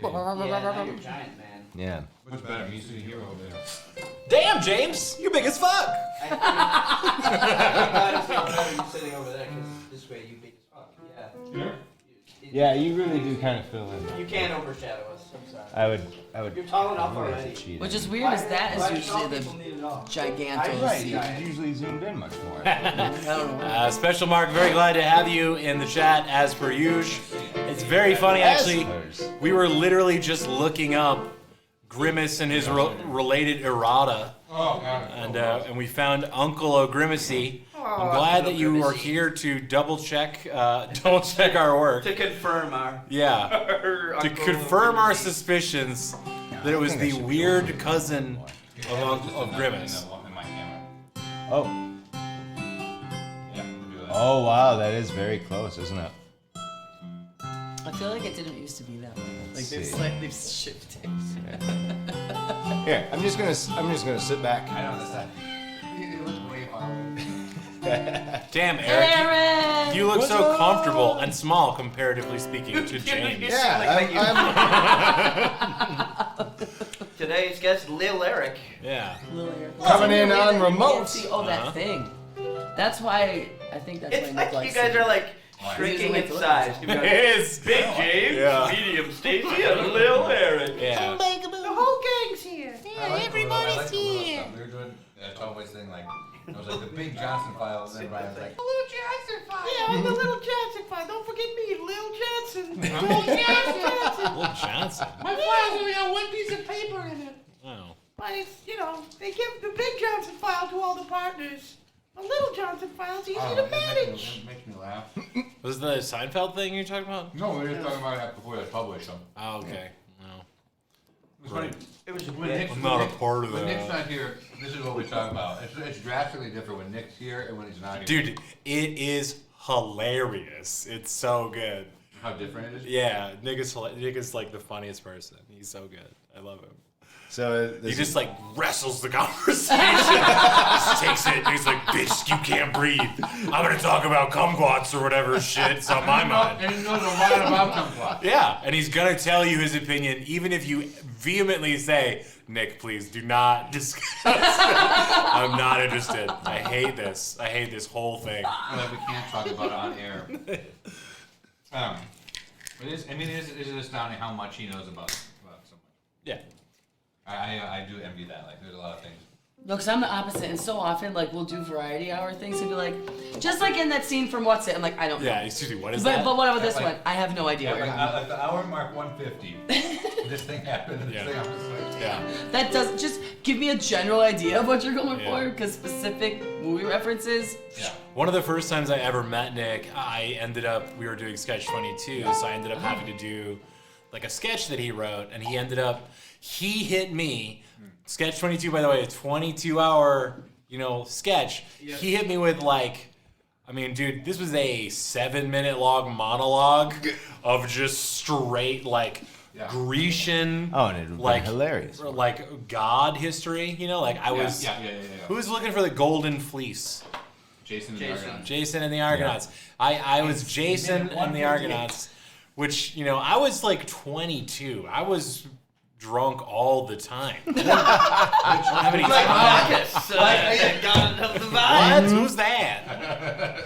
Yeah, now you're giant, man. Yeah. Much better. I'm used to the hero over there. Damn, James, you're big as fuck. I'm glad it's not better you sitting over there, because this way you big as fuck. Yeah. Here? Yeah, you really do kind of fill in. You can't overshadow us. I'm sorry. I would. You're tall enough I would already. cheat. Which is weird, is that is usually the gigantos. Right, it's usually zoomed in much more. I don't know. Special Mark, very glad to have you in the chat as per usual. It's very funny, actually. We were literally just looking up Grimace and his related errata. Oh, God. And we found Uncle O'Grimacy. I'm glad that you are here to double check our work. To confirm our... Yeah. To Uncle confirm our O'Grimacy. suspicions that it was the weird cousin of Grimace. In my camera. Oh. Yeah, we'll do that. Oh wow, that is very close, isn't it? I feel like it didn't used to be that way. Like See. they've shifted. Here, I'm just gonna sit back. I know this side. It looks way farther. Damn, Eric. Aaron! You look so comfortable and small, comparatively speaking, to James. Today's guest, Lil Eric. Yeah. Coming in on You remote. can't see, that thing. That's why, I think that's It's why like Nick you likes guys it. are like Why? shrinking It in is. size. You've got It is. Big James, Yeah. medium Stacy, and Lil Eric. Yeah. The whole gang's here. Everybody's here. We were doing a Tomboys thing, like, it was like the big Johnson files, and then Brian's like, Little Johnson file. Yeah, I'm the Little Johnson file. Don't forget me, Lil Johnson. Little Johnson. My file's only got one piece of paper in it. Oh. But it's, they give the big Johnson file to all the partners. The Little Johnson file's easy to manage. It makes me laugh. Was the Seinfeld thing you're talking about? No, we were just talking about it before it was published. So. Oh, okay. No. It's funny. It was a When bit. Nick's, I'm not a part of when that. Nick's not here, this is what we're talking about. It's drastically different when Nick's here and when he's not here. Dude, it is hilarious. It's so good. How different it is? Yeah, Nick is like the funniest person. He's so good. I love him. So He just like wrestles the conversation. Just takes it. And he's like, "Bitch, you can't breathe. I'm gonna talk about kumquats or whatever shit's on my mind." And he knows a lot about kumquats. Yeah, and he's gonna tell you his opinion, even if you vehemently say, "Nick, please do not discuss." I'm not interested. I hate this. I hate this whole thing. Well, we can't talk about it on air. It is astounding how much he knows about so much. Yeah. I do envy that. Like, there's a lot of things. No, because I'm the opposite, and so often, like, we'll do variety hour things and be like, just like in that scene from What's It? I'm like, I don't know. Yeah, excuse me, what is But that? what about this Like- one? I have no idea. Yeah, like, at the hour mark 150, this thing happened. And Yeah. this thing, I'm just like, Yeah. That does just give me a general idea of what you're going Yeah. for, because specific movie references. yeah. One of the first times I ever met Nick, we were doing Sketch 22, so I ended up having to do like a sketch that he wrote, and he hit me. Sketch 22, by the way, a 22-hour, sketch. Yep. He hit me with dude, this was a 7-minute long monologue of just straight Yeah. Grecian, oh, and it would be hilarious. like God history. I was. Yeah. Who's looking for the golden fleece? Jason and the Argonauts. Jason and the Argonauts. I was Jason and the Argonauts, which, I was like 22. I was drunk all the time. I didn't have any time. Bacchus. God of the vine. What? Who's that?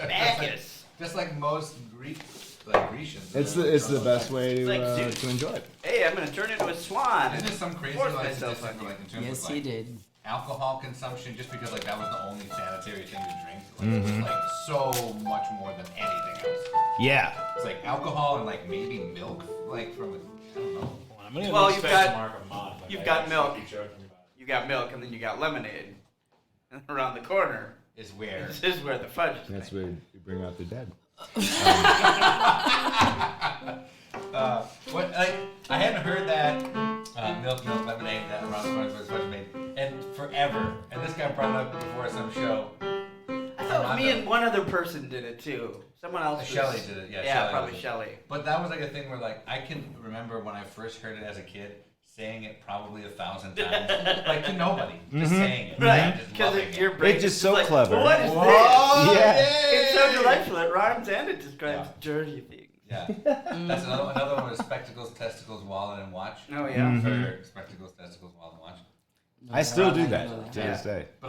Bacchus. Just like most Grecians. It's the best way It's like to Zeus. enjoy it. Hey, I'm gonna turn into a swan. Isn't there some crazy Force like myself statistic for, like, in terms Yes, of he like did. alcohol consumption, just because like that was the only sanitary thing to drink? Like, it was like so much more than anything else. Yeah. It's like alcohol and like maybe milk, like from I don't know. Well, you've got milk. You got milk, and then you got lemonade. And around the corner, Is where this is where the fudge is. That's where you bring out the dead. what like I hadn't heard that milk lemonade that around the corner is where the fudge is made and forever. And this guy brought it up before some show. I thought me and one other person did it too. Someone else. Shelley did it. Yeah, Yeah, Shelley probably did it. Shelley. But that was like a thing where like I can remember when I first heard it as a kid, saying it probably 1,000 times, like to nobody, just saying it, Right, just because loving your it. brain It's just is so like, clever. Well, what is Whoa, this? Yeah. It's so delightful. It rhymes and it describes dirty things. Yeah. That's another one is spectacles, testicles, wallet, and watch. Oh yeah. For spectacles, testicles, wallet, and watch. I still do that to this day. But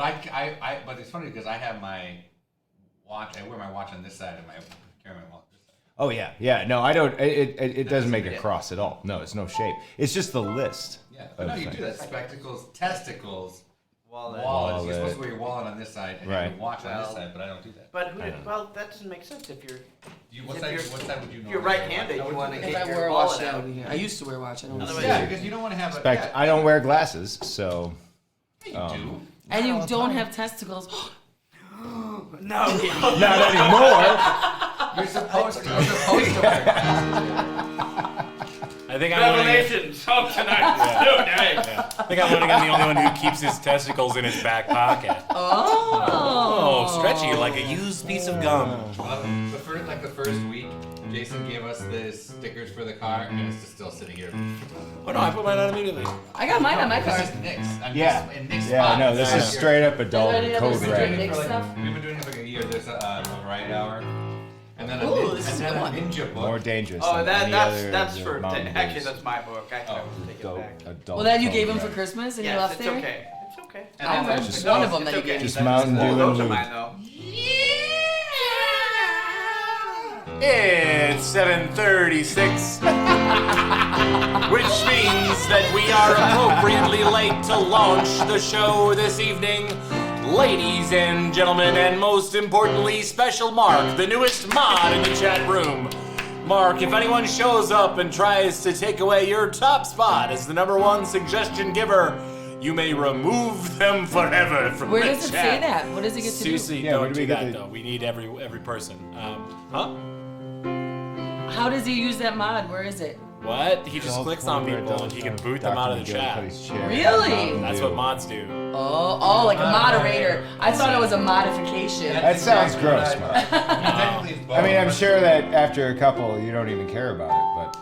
but it's funny because I have my watch. I wear my watch on this side and carry my wallet this side. Oh yeah. No, I don't. It doesn't make a cross at all. No, it's no shape. It's just the list. Yeah. But no, you do that. Spectacles, testicles. Wallet. You're supposed to wear your wallet on this side and your watch on this side, but I don't do that. But well, that doesn't make sense if you're. What side would you know? If you're right-handed, you want to If get I your wear a watch, wallet that out. would be here. I used to wear a watch. I don't. Yeah, because you don't want to have I don't wear glasses, so. Yeah, you do. And you don't have testicles. No. Not anymore. You're supposed to wear I think I'm learning. Revelations. Oh, tonight. No, nice. I think I'm learning I'm the only one who keeps his testicles in his back pocket. Oh, stretchy like a used piece of gum. the first week, Jason gave us the stickers for the car, and it's just still sitting here. Oh no, I put mine on immediately. I got mine on my car. This is Nick's. Yeah. In Nick's Yeah, spot. no, this is straight up adult Is there any code other red. Nick stuff? We've been doing it for like a year. There's a variety hour. And then Ooh, this is a good one. ninja book. More dangerous. Oh, than any that's other for. Mountain Actually, Dews. that's my book. I can take it back. Adult Well, then you code gave them red. for Christmas and you Yes, left it's there? okay. It's okay. I remember Just- one of them that it's you gave okay. me. Just Mountain Dew Oh, and those are lube. mine though. It's 7:36, which means that we are appropriately late to launch the show this evening. Ladies and gentlemen, and most importantly, Special Mark, the newest mod in the chat room. Mark, if anyone shows up and tries to take away your top spot as the #1 suggestion giver, you may remove them forever from Where the does it chat. say that? What does it get to do? Susie, Yeah, where don't do we do get that the- though. We need every person. Huh? How does he use that mod? Where is it? What? He just Adult clicks on code red, people and he can boot them out of the chat. Really? That's what mods do. Oh, like a moderator. I thought it was a modification. That sounds gross, man. Technically, it's both. I mean, I'm sure that after a couple, you don't even care about it, but.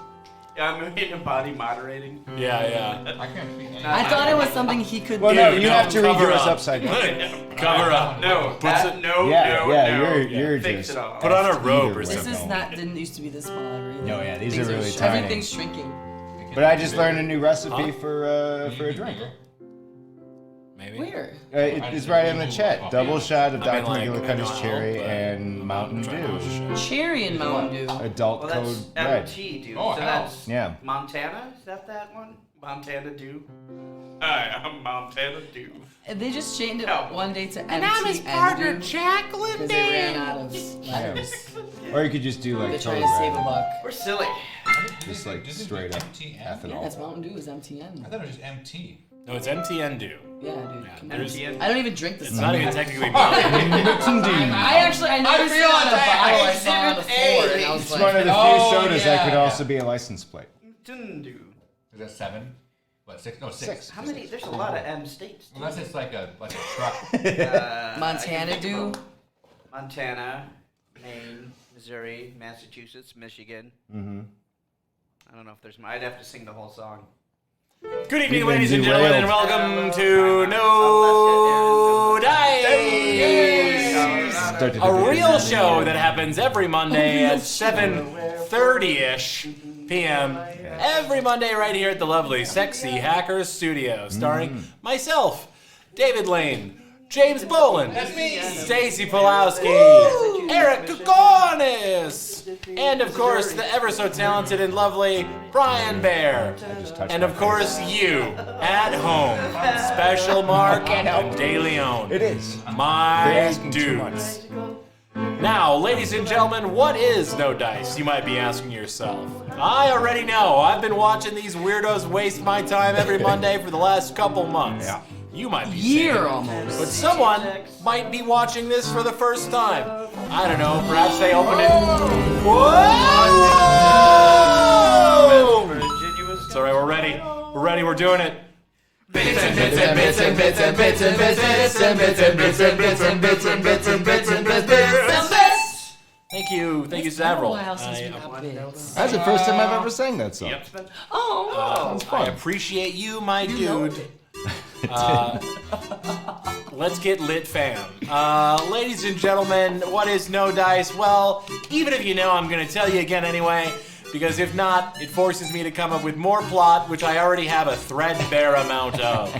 Yeah, I'm in a body moderating. Yeah. I can't speak. I thought it was something he could Well, do. no, Dude, you no, have to read cover yours up. upside down. Cover up. No, Puts that, it- no, Yeah, no, yeah, no. you're Fix just. it all. Put on a robe either or way. This something. is not, didn't used to be this small ever either. No, yeah, these Things are really sh- tiny. Everything's shrinking. But I just learned a new recipe for a drink. Maybe. Where? It's right in the chat. Double shot of I mean, Dr. like, McGillicuddy's I know, cherry but and Mountain trying to Dew. understand. Cherry and Mountain Dew. Adult Well, code that's red. MT, dude. Oh, so hell. that's Yeah. Montana? Is that one? Montana Dew? Hi, I'm Montana Dew. And they just changed it No. one day to MT And I'm his partner, Jacqueline because they ran out Daniels. of letters. Or you could just do They're like trying code to save a red. buck. We're silly. Just like straight up Yeah, ethanol. that's Mountain Dew is MTN. I thought it was just MT. No, it's MTN do. Yeah, dude. Come on. There's- MTN. I don't even drink this It's stuff. not even technically mountain. I noticed it on the bottle I saw on the floor, and I was It's like, one of the few Oh, sodas that could yeah. also be a license plate. Mountain Dew. Is that 7? What, 6? No, 6. How many? There's a lot of M states. dude. Unless it's like a truck. Montana Dew. Montana, Maine, Missouri, Massachusetts, Michigan. Mm-hmm. I don't know if there's. I'd have to sing the whole song. Good evening, We've been ladies and gentlemen, and derailed. welcome to No Dice, a real show that happens every Monday at 7:30ish p.m. Every Monday, right here at the lovely Sexy Hackers Studio, starring myself, David Lane, James Boland, Stacy Pawlowski, Erik Koconis, and of course the ever so talented and lovely Brian Bear. And of course you at home, Special Mark and De Leon. It is. They're My asking too much. dudes. Now, ladies and gentlemen, what is No Dice? You might be asking yourself. I already know. I've been watching these weirdos waste my time every Monday for the last couple months. Yeah. You might be Year saying, almost. but someone might be watching this for the first time. I don't know. Perhaps they opened it. Whoa! It's all right. We're ready. We're ready. We're doing it. Bits and bits and bits and bits and bits and bits and bits and bits and bits and bits and bits and bits and bits and bits. Thank you. Thank you, It's been a several. while since we got bits. That's the first time I've ever sang that song. Yep. Oh, I appreciate you, my know dude. Let's get lit, fam. Ladies and gentlemen, what is No Dice? Well, Even if you know, I'm going to tell you again anyway, because if not, it forces me to come up with more plot, which I already have a threadbare amount of.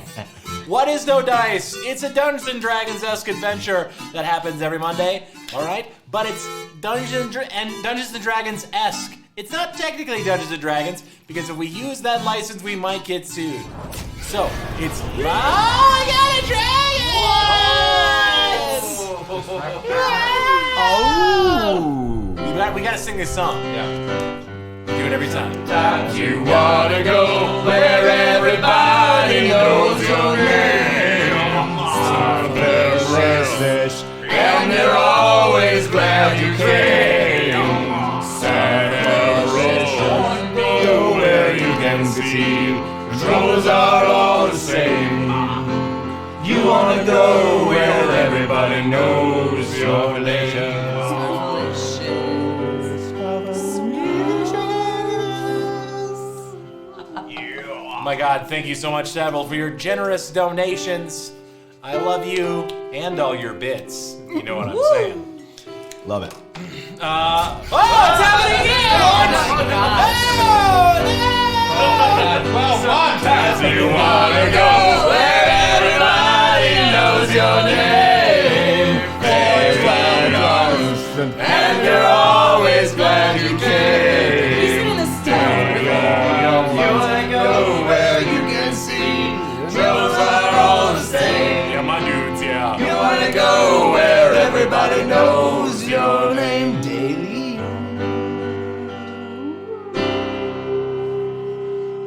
What is No Dice? It's a Dungeons & Dragons-esque adventure that happens every Monday, all right? But it's Dungeons & Dragons-esque. It's not technically Dungeons & Dragons, because if we use that license, we might get sued. So, it's... Oh, I got a dragon! Oh. We gotta sing this song. Yeah. Do it every time. You wanna go where everybody knows your name. And they're always glad you came. Celebration, go where you can see. Troubles are all the same. You wanna go where everybody knows your name. Oh my God, thank you so much, several, for your generous donations. I love you and all your bits. You know what I'm saying. Love it. It's happening again! Sometimes you wanna go where everybody knows your name. And you're always glad you came. You wanna go where you can see. Troubles are all the same. Yeah, my dudes, yeah. You wanna go where everybody knows your name daily.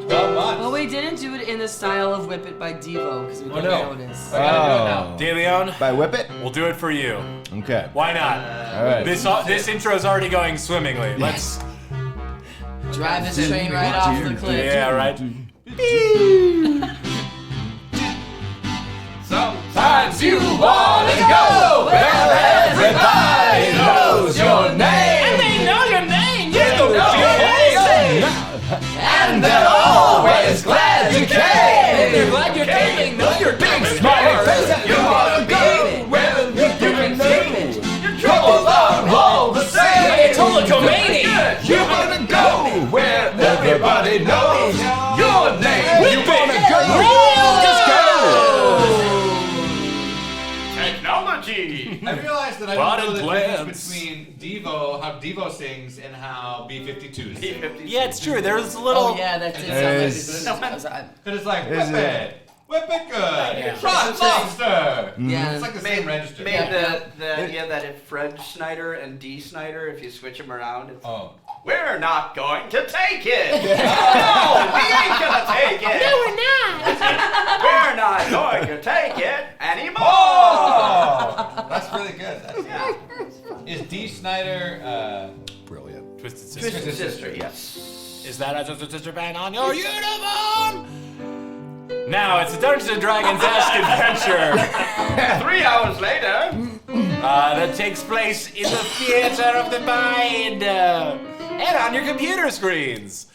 12 months. Well, we didn't do it in the style of Whip It by Devo because we didn't no. notice. I gotta do it now. DeLeon, By Whip It? we'll do it for you. Okay. Why not? All right. This intro's already going swimmingly. Let's... Drive this train right off the cliff. Yeah, right. Sometimes you wanna go where everybody knows your name. They know your name. You know your name. And they're always glad you came. They're glad you're gaming. Know your big Smiley face. You wanna go where you can see. Your troubles are all the same. You wanna go where everybody knows your name. You wanna go. Just go. Technology. I realized that I Bought don't know and the difference plans. between Devo, how Devo sings, and how B-52 sings. Yeah, it's true. There's a little... Oh yeah, that did sound like this. Because it's like, Is whip it? it, whip it good, Yeah. rock lobster. Yeah. It's like the same register. Made the idea that if Fred Schneider and Dee Snyder, if you switch them around, it's Oh. we're not going to take it. No, we ain't gonna take it. No, we're not. We're not going to take it anymore. Oh! That's really good. Is D. Snyder, Brilliant. Twisted Sister. Twisted Sister, yes. Is that a Twisted Sister band on your uniform? Now, it's a Dungeons & Dragons-esque adventure 3 hours later. that takes place in the Theater of the Mind and on your computer screens.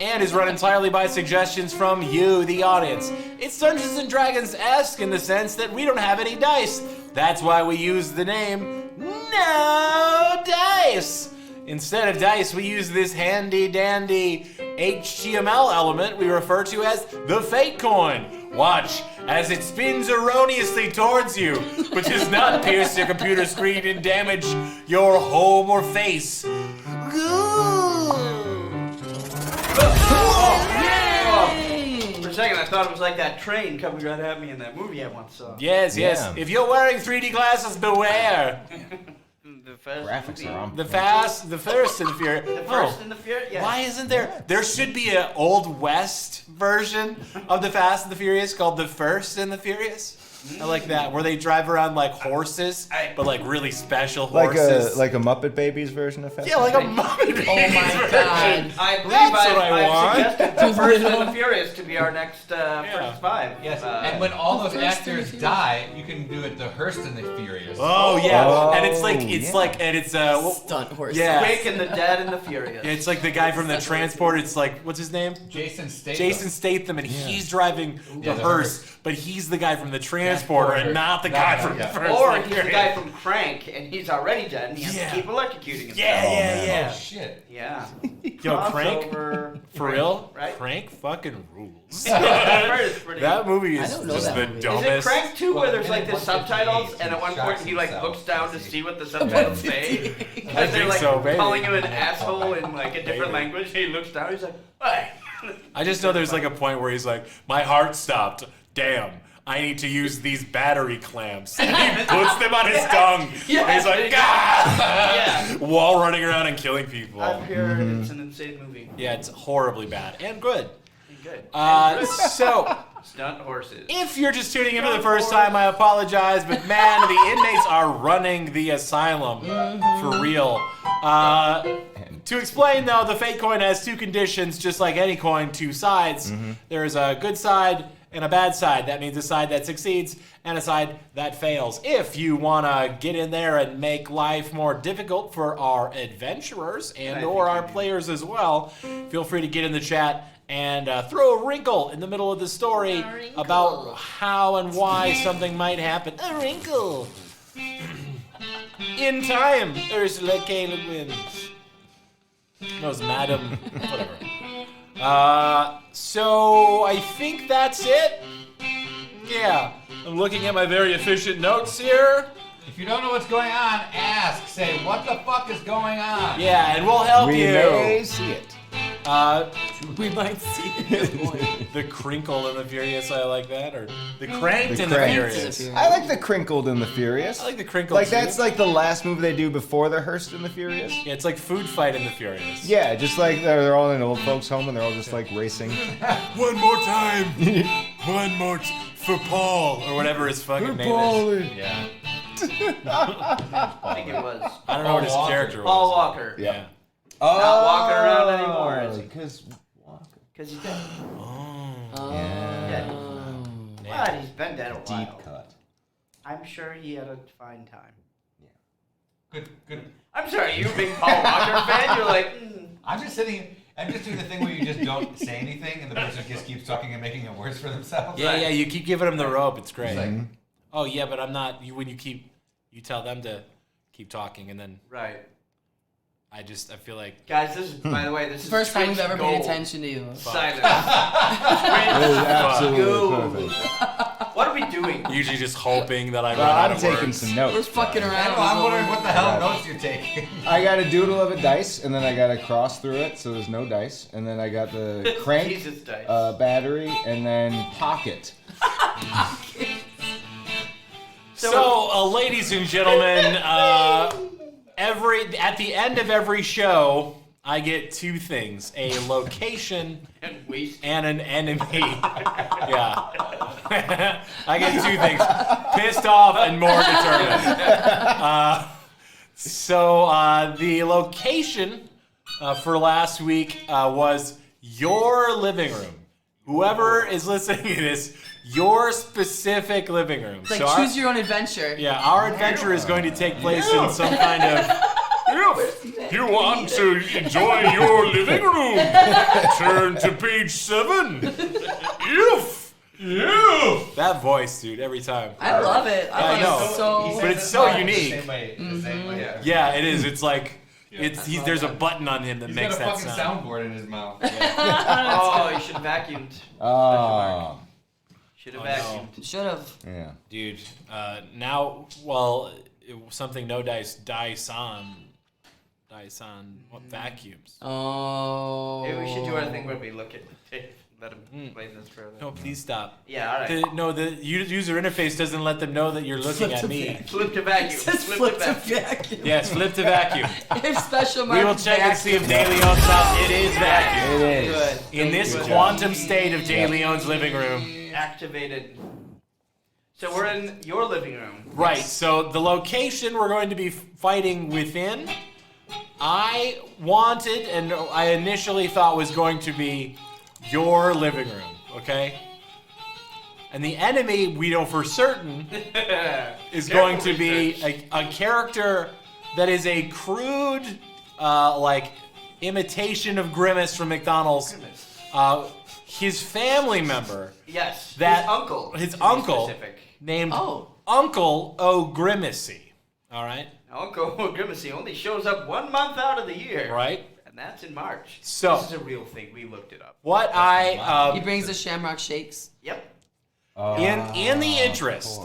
And is run entirely by suggestions from you, the audience. It's Dungeons & Dragons-esque in the sense that we don't have any dice. That's why we use the name No Dice. Instead of dice, we use this handy-dandy HTML element we refer to as the fate coin. Watch as it spins erroneously towards you, but does not pierce your computer screen and damage your home or face. For a second, I thought it was like that train coming right at me in that movie I once saw. Yes, yes. Yeah. If you're wearing 3D glasses, beware. The first Graphics movie. are on. The First and the Furious. The first and the Furious. Yeah. Why isn't there? There should be an Old West version of the Fast and the Furious called The First and the Furious. I like that, where they drive around like horses, but like really special horses. Like a Muppet Babies version of Fast Yeah, like a Muppet Babies Oh my version. god. I believe That's what I want. I've suggested The First and the Furious to be our next first five. yes. And when all those actors die, you can do it the Hearst and the Furious. Oh yeah, Oh, and it's yeah. like, and it's Stunt horse. yeah. Quake and the Dead and the Furious. It's like the guy from the transport. It's like, what's his name? Jason Statham. Jason Statham, and he's driving the Yeah, the hearse, but he's the guy from the transport. transporter and not the guy from the first. Or he's the guy from Crank, and he's already dead, and he has to keep electrocuting himself. Yeah. Oh shit. Yeah. Yo, Crank? Crossover. For real? Right? Crank fucking rules. Pretty That movie is I don't know just that the movie. Is dumbest. it Crank 2 where there's like the Well, subtitles, and at one point he like looks down to see what the subtitles say? Because they're like calling him an asshole in like a different language. He looks down, he's like, hey. I just know there's like a point where he's like, my heart stopped. Damn. I need to use these battery clamps. And he puts them on his tongue. And he's like, ah! While running around and killing people. I've heard it's an insane movie. Yeah, it's horribly bad. And good. Good. So, Stunt horses. if you're just tuning in for the first time, I apologize. But man, the inmates are running the asylum for real. To explain, though, the fake coin has two conditions, just like any coin, two sides. There's a good side and a bad side. That means a side that succeeds and a side that fails. If you want to get in there and make life more difficult for our adventurers and or our players as well, feel free to get in the chat and throw a wrinkle in the middle of the story about how and why something might happen. A wrinkle. In time, Ursula K. Le Guin. No, it's Madam. Whatever. So I think that's it. Yeah, I'm looking at my very efficient notes here. If you don't know what's going on, ask. Say, what the fuck is going on? Yeah, and we'll help We you. may see it. We might see it. The crinkle and the furious, I like that, or the cranked The and the cranked. furious. I like the crinkled and the furious. I like the crinkle. Like too. that's like the last move they do before the Hearst and the Furious. Yeah, it's like food fight in the furious. Yeah, just like they're all in an old folks' home and they're all just like racing. One more time. One more for Paul or whatever his fucking name is. Yeah. I think it was. I don't know what his character was. Paul Walker. Yeah. Not walking around anymore, is he? Because Because he's dead. yeah. But he's been dead a while. Deep cut. I'm sure he had a fine time. Good. I'm sorry, you a big Paul Walker fan? You're like, I'm just doing the thing where you just don't say anything and the person just keeps talking and making it worse for themselves. Yeah, you keep giving them the rope. It's great. It's like, Oh yeah, but I'm not. When you tell them to keep talking, and then right. I feel like Guys, this is, by the way, this is First time we've Twitch ever gold. paid attention to you. Silence. It is absolutely Go. perfect. What are we doing? usually just hoping that I run Well, out I'm of taking words. some notes. We're fucking guys. around. I'm wondering what the hell notes you're taking. I got a doodle of a dice, and then I got a cross through it, so there's no dice. And then I got the crank, Jesus dice. battery, and then pocket. So, ladies and gentlemen, at the end of every show, I get two things: a location And waste. and an enemy. Yeah, I get two things: pissed off and more determined. So the location for last week was your living room. Whoever is listening to this, your specific living room. Like, So choose your own adventure. Yeah, our adventure is going to take place in some kind of. If you want to enjoy your living room, turn to page 7. If that voice, dude, every time. I love it. I I know. love it so. But it's so unique. The same way. Yeah, it is. It's like there's a button on him that He's makes got a that fucking sound. soundboard in his mouth. Oh, you should have vacuumed. Oh. Should have Oh, no. vacuumed. Should have. Yeah. Dude, something no dice, dice on what vacuums. Oh. Maybe we should do our thing where we look at Dave. Let him explain this further. No, please stop. Yeah, alright. The user interface doesn't let them know that you're looking at me. Flip to vacuum. It says flip to vacuum. Yes, flip to vacuum. If special We mark will check and see if De Leon's up. It is vacuum. It is. Good. In this Good job. quantum state of De Leon's living room. Activated. So we're in your living room. Right, so the location we're going to be fighting within, I wanted and I initially thought was going to be your living room, okay? And the enemy, we know for certain, is going to be a character that is a crude, imitation of Grimace from McDonald's. his family member. Yes. That his his to be uncle specific. named Uncle O'Grimacy. All right. Uncle O'Grimacy only shows up 1 month out of the year. Right. And that's in March. So this is a real thing. We looked it up. What He brings the shamrock shakes. Yep. In the interest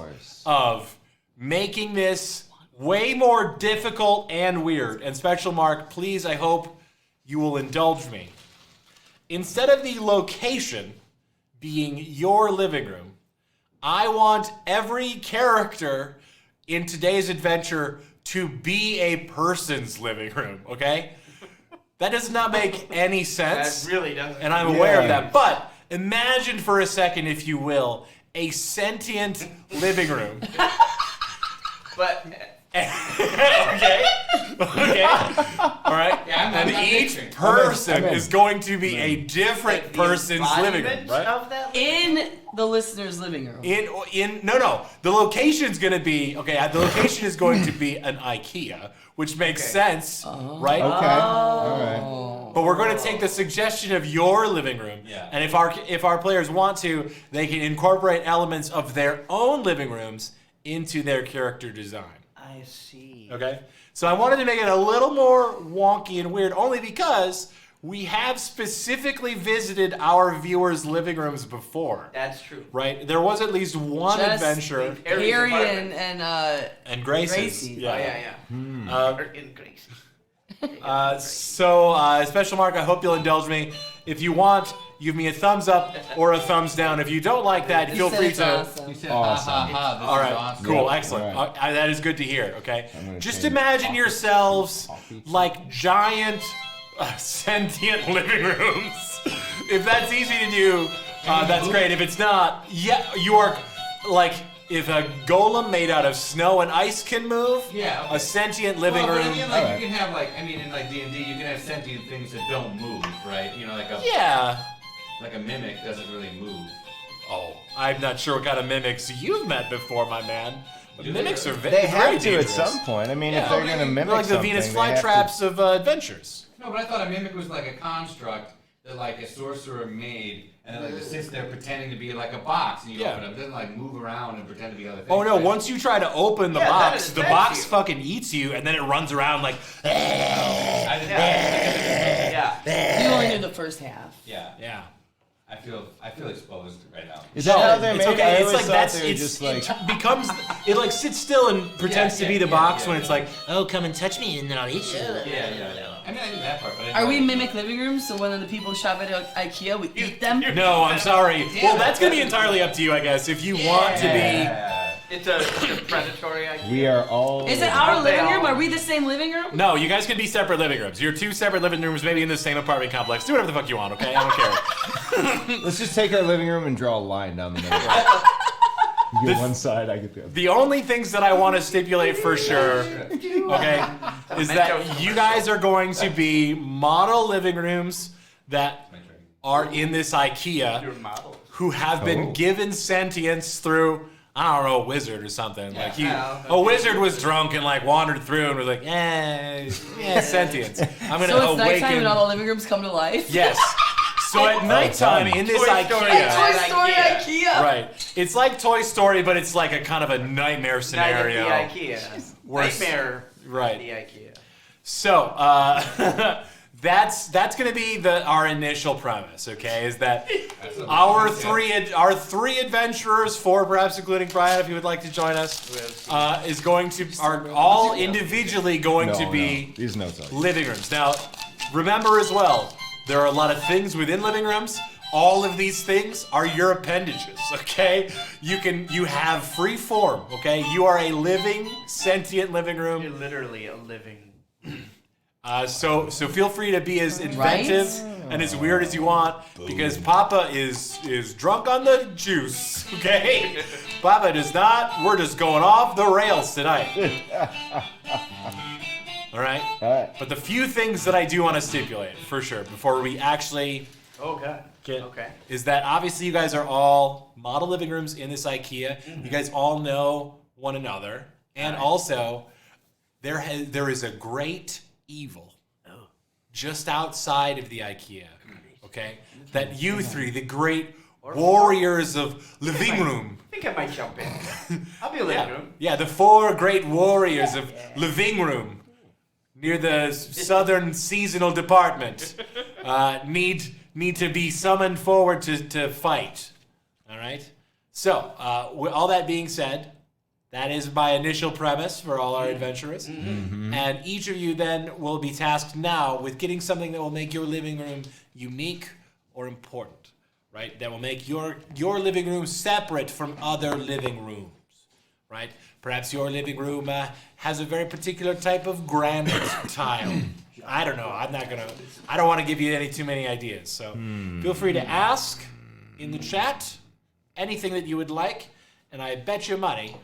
of making this way more difficult and weird, and Special Mark, please, I hope you will indulge me. Instead of the location being your living room, I want every character in today's adventure to be a person's living room, okay? That does not make any sense. That really doesn't. And I'm aware of that. But imagine for a second, if you will, a sentient living room. But Okay. All right. Yeah, I'm and not each picturing. person is going to be a different the person's living room, embodiment right? of that In the listener's living room. No. The location's going to be the location is going to be an Ikea, which makes sense, right? Okay. All right. But we're going to take the suggestion of your living room, and if our players want to, they can incorporate elements of their own living rooms into their character design. I see. Okay? So I wanted to make it a little more wonky and weird, only because we have specifically visited our viewers' living rooms before. That's true. Right? There was at least one Just adventure. Harry and Grace's. Gracie. Yeah. In Gracie. Special Mark, I hope you'll indulge me. If you want, give me a thumbs up or a thumbs down. If you don't like that, feel free to. Awesome. You said, Awesome. ha ha ha, this All is right, awesome. cool, Yeah, excellent. right. That is good to hear. Okay, gonna just change imagine coffee yourselves coffee. like giant sentient living rooms. If that's easy to do, that's great. If it's not, you are like. If a golem made out of snow and ice can move, Yeah, okay. a sentient living Well, but room. I mean, like, you can have, like, in, like, D&D, you can have sentient things that don't move, right? You know, like a mimic doesn't really move. Oh, I'm not sure what kind of mimics you've met before, my man. But Do mimics they? are They very have to at dangerous. some point. I mean, Yeah. if they're going to mimic They're like the something, Venus they have to- flytraps of adventures. No, but I thought a mimic was like a construct that, like, a sorcerer made, and then, like, it sits there pretending to be like a box, and you open it up. It doesn't, like, move around and pretend to be other things. Oh no, right? once you try to open the Yeah, then box, it the attacks box you. fucking eats you, and then it runs around like. I didn't Yeah. You only knew the first half. Yeah. I feel exposed right now. Is that how they're It's made? okay. I It's always like thought that's they were it's just like. it becomes it like sits still and pretends to be the box when it's like, Oh, come and touch me and then I'll eat you. Yeah. I mean, I knew that part, but I didn't Are know we it. mimic living rooms? So when the people shop at IKEA, we eat them? no, I'm sorry. Well, that's gonna be entirely up to you, I guess. If you want to be. Yeah. It's a predatory idea. We are all. Is it our They living room? all- Are we the same living room? No, you guys can be separate living rooms. You're two separate living rooms, maybe in the same apartment complex. Do whatever the fuck you want, okay? I don't care. Let's just take our living room and draw a line down the middle. You get one side, I get the other. The only things that I want to stipulate for sure, okay, is that you guys are going to be model living rooms that are in this IKEA Your model. who have been Oh. given sentience through, I don't know, a wizard or something. Like a wizard was drunk and like wandered through and was like, sentience. I'm gonna So it's nighttime awaken. and all the living rooms come to life? Yes. So at nighttime in this Toy Story. IKEA. Toy Story IKEA. Right. It's like Toy Story, but it's like a kind of a nightmare scenario. Night at the IKEA. Worse. Nightmare Right. at the IKEA. So, that's going to be our initial premise, okay? Is that our three adventurers, four perhaps including Brian if you would like to join us, are all individually going to be These notes are. living rooms. Now, remember as well, there are a lot of things within living rooms. All of these things are your appendages, okay? You have free form, okay? You are a living, sentient living room. You're literally a living. So feel free to be as inventive and as weird as you want, because Papa is drunk on the juice, okay? Papa does not. We're just going off the rails tonight. All right? But the few things that I do want to stipulate, for sure, before we actually Oh god. get, Okay. is that obviously you guys are all model living rooms in this IKEA. You guys all know one another. And also, there is a great evil just outside of the IKEA. okay? That you three, the great warriors of living room. I think I might jump in. I'll be a living room. Yeah, the 4 great warriors of living room near the Southern Seasonal Department need to be summoned forward to fight. All right? So, with all that being said, that is my initial premise for all our adventurers. And each of you then will be tasked now with getting something that will make your living room unique or important, right? That will make your living room separate from other living rooms, right? Perhaps your living room has a very particular type of granite tile. I don't know. I don't want to give you too many ideas. So feel free to ask in the chat anything that you would like, and I bet you money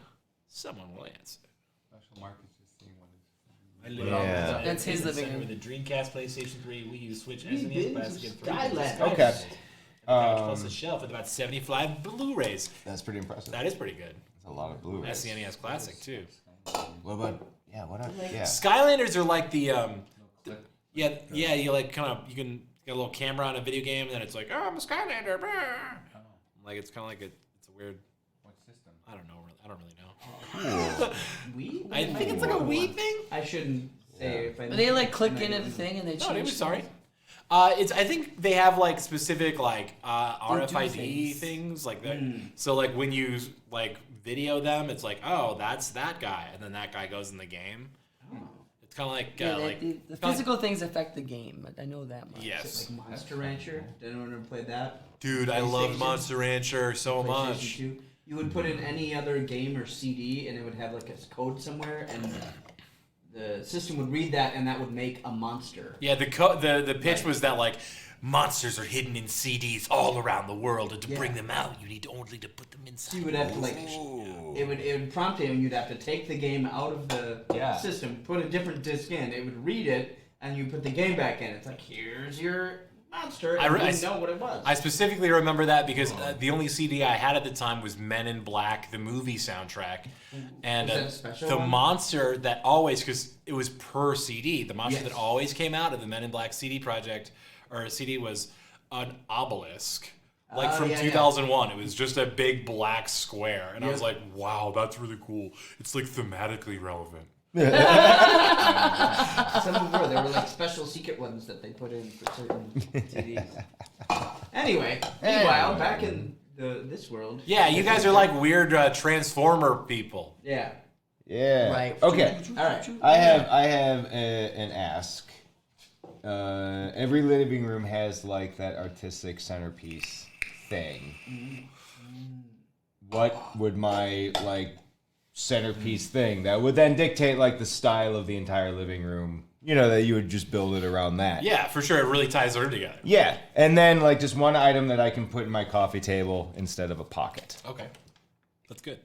someone will answer. Special Mark is just seeing what I live on the That's his living center room. with the Dreamcast, PlayStation 3, Wii U, Switch, SNES, Classic, and 3. Skyland. Okay. Plus a shelf with about 75 Blu-rays. That's pretty impressive. That is pretty good. That's a lot of Blu-rays. SNES Classic too. What about? Yeah. What? Yeah. Skylanders are like the you like kind of you can get a little camera on a video game and then it's like, oh, I'm a Skylander. Like it's kind of like it's a weird. What system? I don't know. I don't really know. Wii? I think it's like a Wii thing. I shouldn't say if I. They like click into the thing and they No, change. sorry. I think they have like specific like RFID things like that. So like when you like video them, it's like, oh, that's that guy, and then that guy goes in the game. It's kind of like The physical things affect the game. I know that much. Yes. Like Monster Rancher. Did anyone ever play that? Dude, I love PlayStation? Monster Rancher so PlayStation much. 2. You would put in any other game or CD, and it would have like a code somewhere, and the system would read that, and that would make a monster. Yeah, the pitch was that like monsters are hidden in CDs all around the world, and to bring them out, you need only to put them inside. So you would have to like, it would prompt you, and you'd have to take the game out of the system, put a different disc in. It would read it, and you put the game back in. It's like, here's your monster. And I didn't know what it was. I specifically remember that because the only CD I had at the time was Men in Black, the movie soundtrack, and Was that a special the one? monster that always, because it was per CD, the monster that always came out of the Men in Black CD project or CD was an obelisk. Like from 2001, it was just a big black square, and I was like, "Wow, that's really cool. It's like thematically relevant." Some of them were. They were like special secret ones that they put in for certain CDs. Anyway, meanwhile, back in this world. Yeah, you guys are like weird Transformer people. Yeah. Yeah. Right. Okay. All right. I have an ask. Every living room has like that artistic centerpiece thing. What would my like centerpiece thing that would then dictate like the style of the entire living room? You know, that you would just build it around that. Yeah, for sure. It really ties them together. Yeah, and then like just one item that I can put in my coffee table instead of a pocket. Okay, that's good.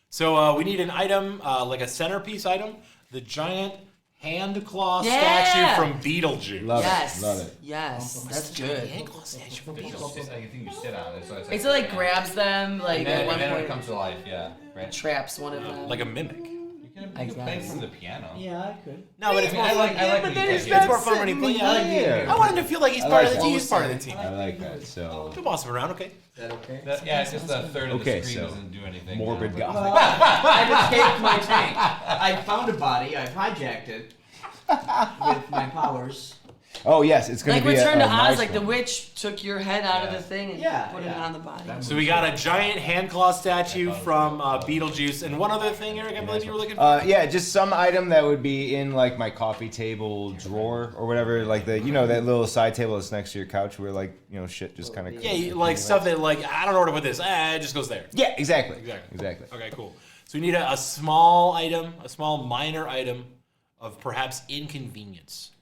So we need an item, like a centerpiece item, the giant hand claw statue from Beetlejuice. Love Yes. it. Love it. Yes. That's good. Hand claw statue from I Beetlejuice. think you sit on it, so it's like. It's like grabs them, like And at then, one and then when it point comes to life, yeah. Right. traps one of them. Like a mimic. You can play from the piano. Yeah, I could. No, but it's more I like but then these it's ideas. more fun when he plays. Yeah. I want him to feel like he's I part like of the that. team. He's part of the team. I like that. So Come boss him around, okay? Is that okay? Yeah, it's just a third of Okay, the screen so doesn't do anything. morbid now, gothic. I've escaped my tank. I found a body. I've hijacked it with my powers. Oh yes, it's gonna Like be Return a to Oz, nice like the one. witch took your head out of the thing and put it on the body. So we got a giant hand claw statue from Beetlejuice, and one other thing, Eric, I believe you were looking for. Yeah, just some item that would be in like my coffee table drawer or whatever, like the that little side table that's next to your couch where like shit just kind of Like stuff that like I don't know where to put this. It just goes there. Yeah, exactly. Exactly. Okay, cool. So we need a small item, a small minor item of perhaps inconvenience.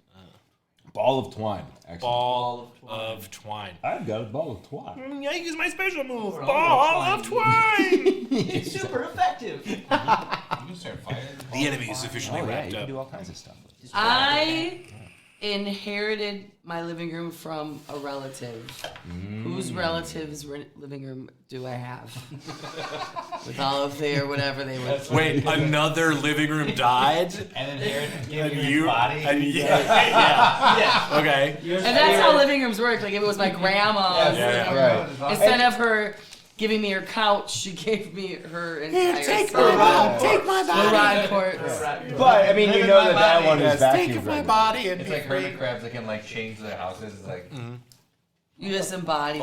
Ball of twine. Actually. Ball of twine. I've got a ball of twine. Yeah, I use my special move. Ball of twine. It's super effective. You can start firing. The enemy is sufficiently Oh yeah, wrapped you can up. do all kinds of stuff. I inherited my living room from a relative. Whose relative's living room do I have? With all of their whatever they would. Wait, another living room died? And then You body. yeah. Okay. And that's how living rooms work. Like if it was my grandma's living room, Right. instead of her giving me her couch, she gave me her entire Take my body. Take my the body. rod court. But I mean, you know that one is Think vacuum of my ready. body and It's like hermit crabs that can like change their houses. It's like You just embody.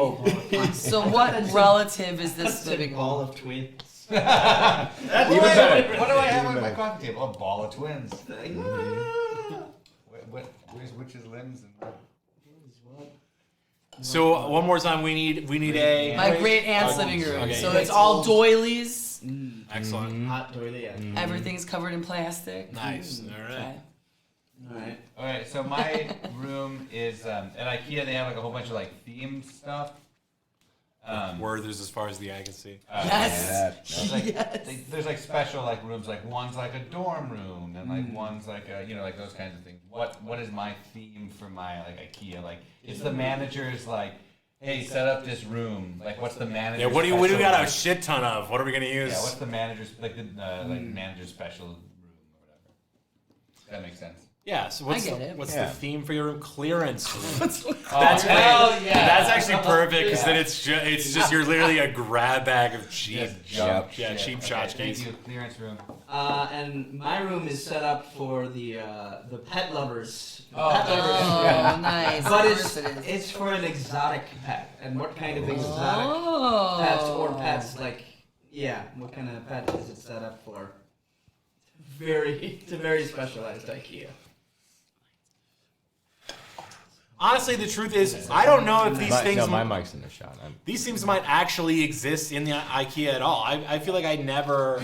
So what relative is this living Ball room? of twins. Even better. what do I have Even on my better. coffee table? A ball of twins. Where's which's limbs and what? So one more time, we need a My great aunt's living room. Okay. So it's all doilies. excellent. Hot toilet, yeah. Everything's covered in plastic. Nice. All right. Okay. Alright. Alright, so my room is at Ikea. They have like a whole bunch of like themed stuff. Werther's as far as the eye can see. Yes. There's like, Yes. there's like special like rooms, like one's like a dorm room, and like one's like a like those kinds of things. What is my theme for my like IKEA? Like it's the manager's like, hey, set up this room. Like what's the manager? Yeah. What do we got a shit ton of? What are we gonna use? Yeah, what's the manager's like the manager's special room or whatever? That makes sense. Yeah, so what's I get it. what's Yeah. the theme for your room? Clearance room. That's That's actually perfect because then it's just you're literally a grab bag of cheap junk. cheap tchotchkes. Clearance room. And my room is set up for the pet lovers. Oh, Pet lovers. Oh, nice. But Of course it is. it's for an exotic pet. And what kind of exotic pets or pets like what kind of pet is it set up for? It's a very specialized IKEA. Honestly, the truth is, I don't know if these things No, my mic's in the shot. these things might actually exist in the IKEA at all. I feel like I never.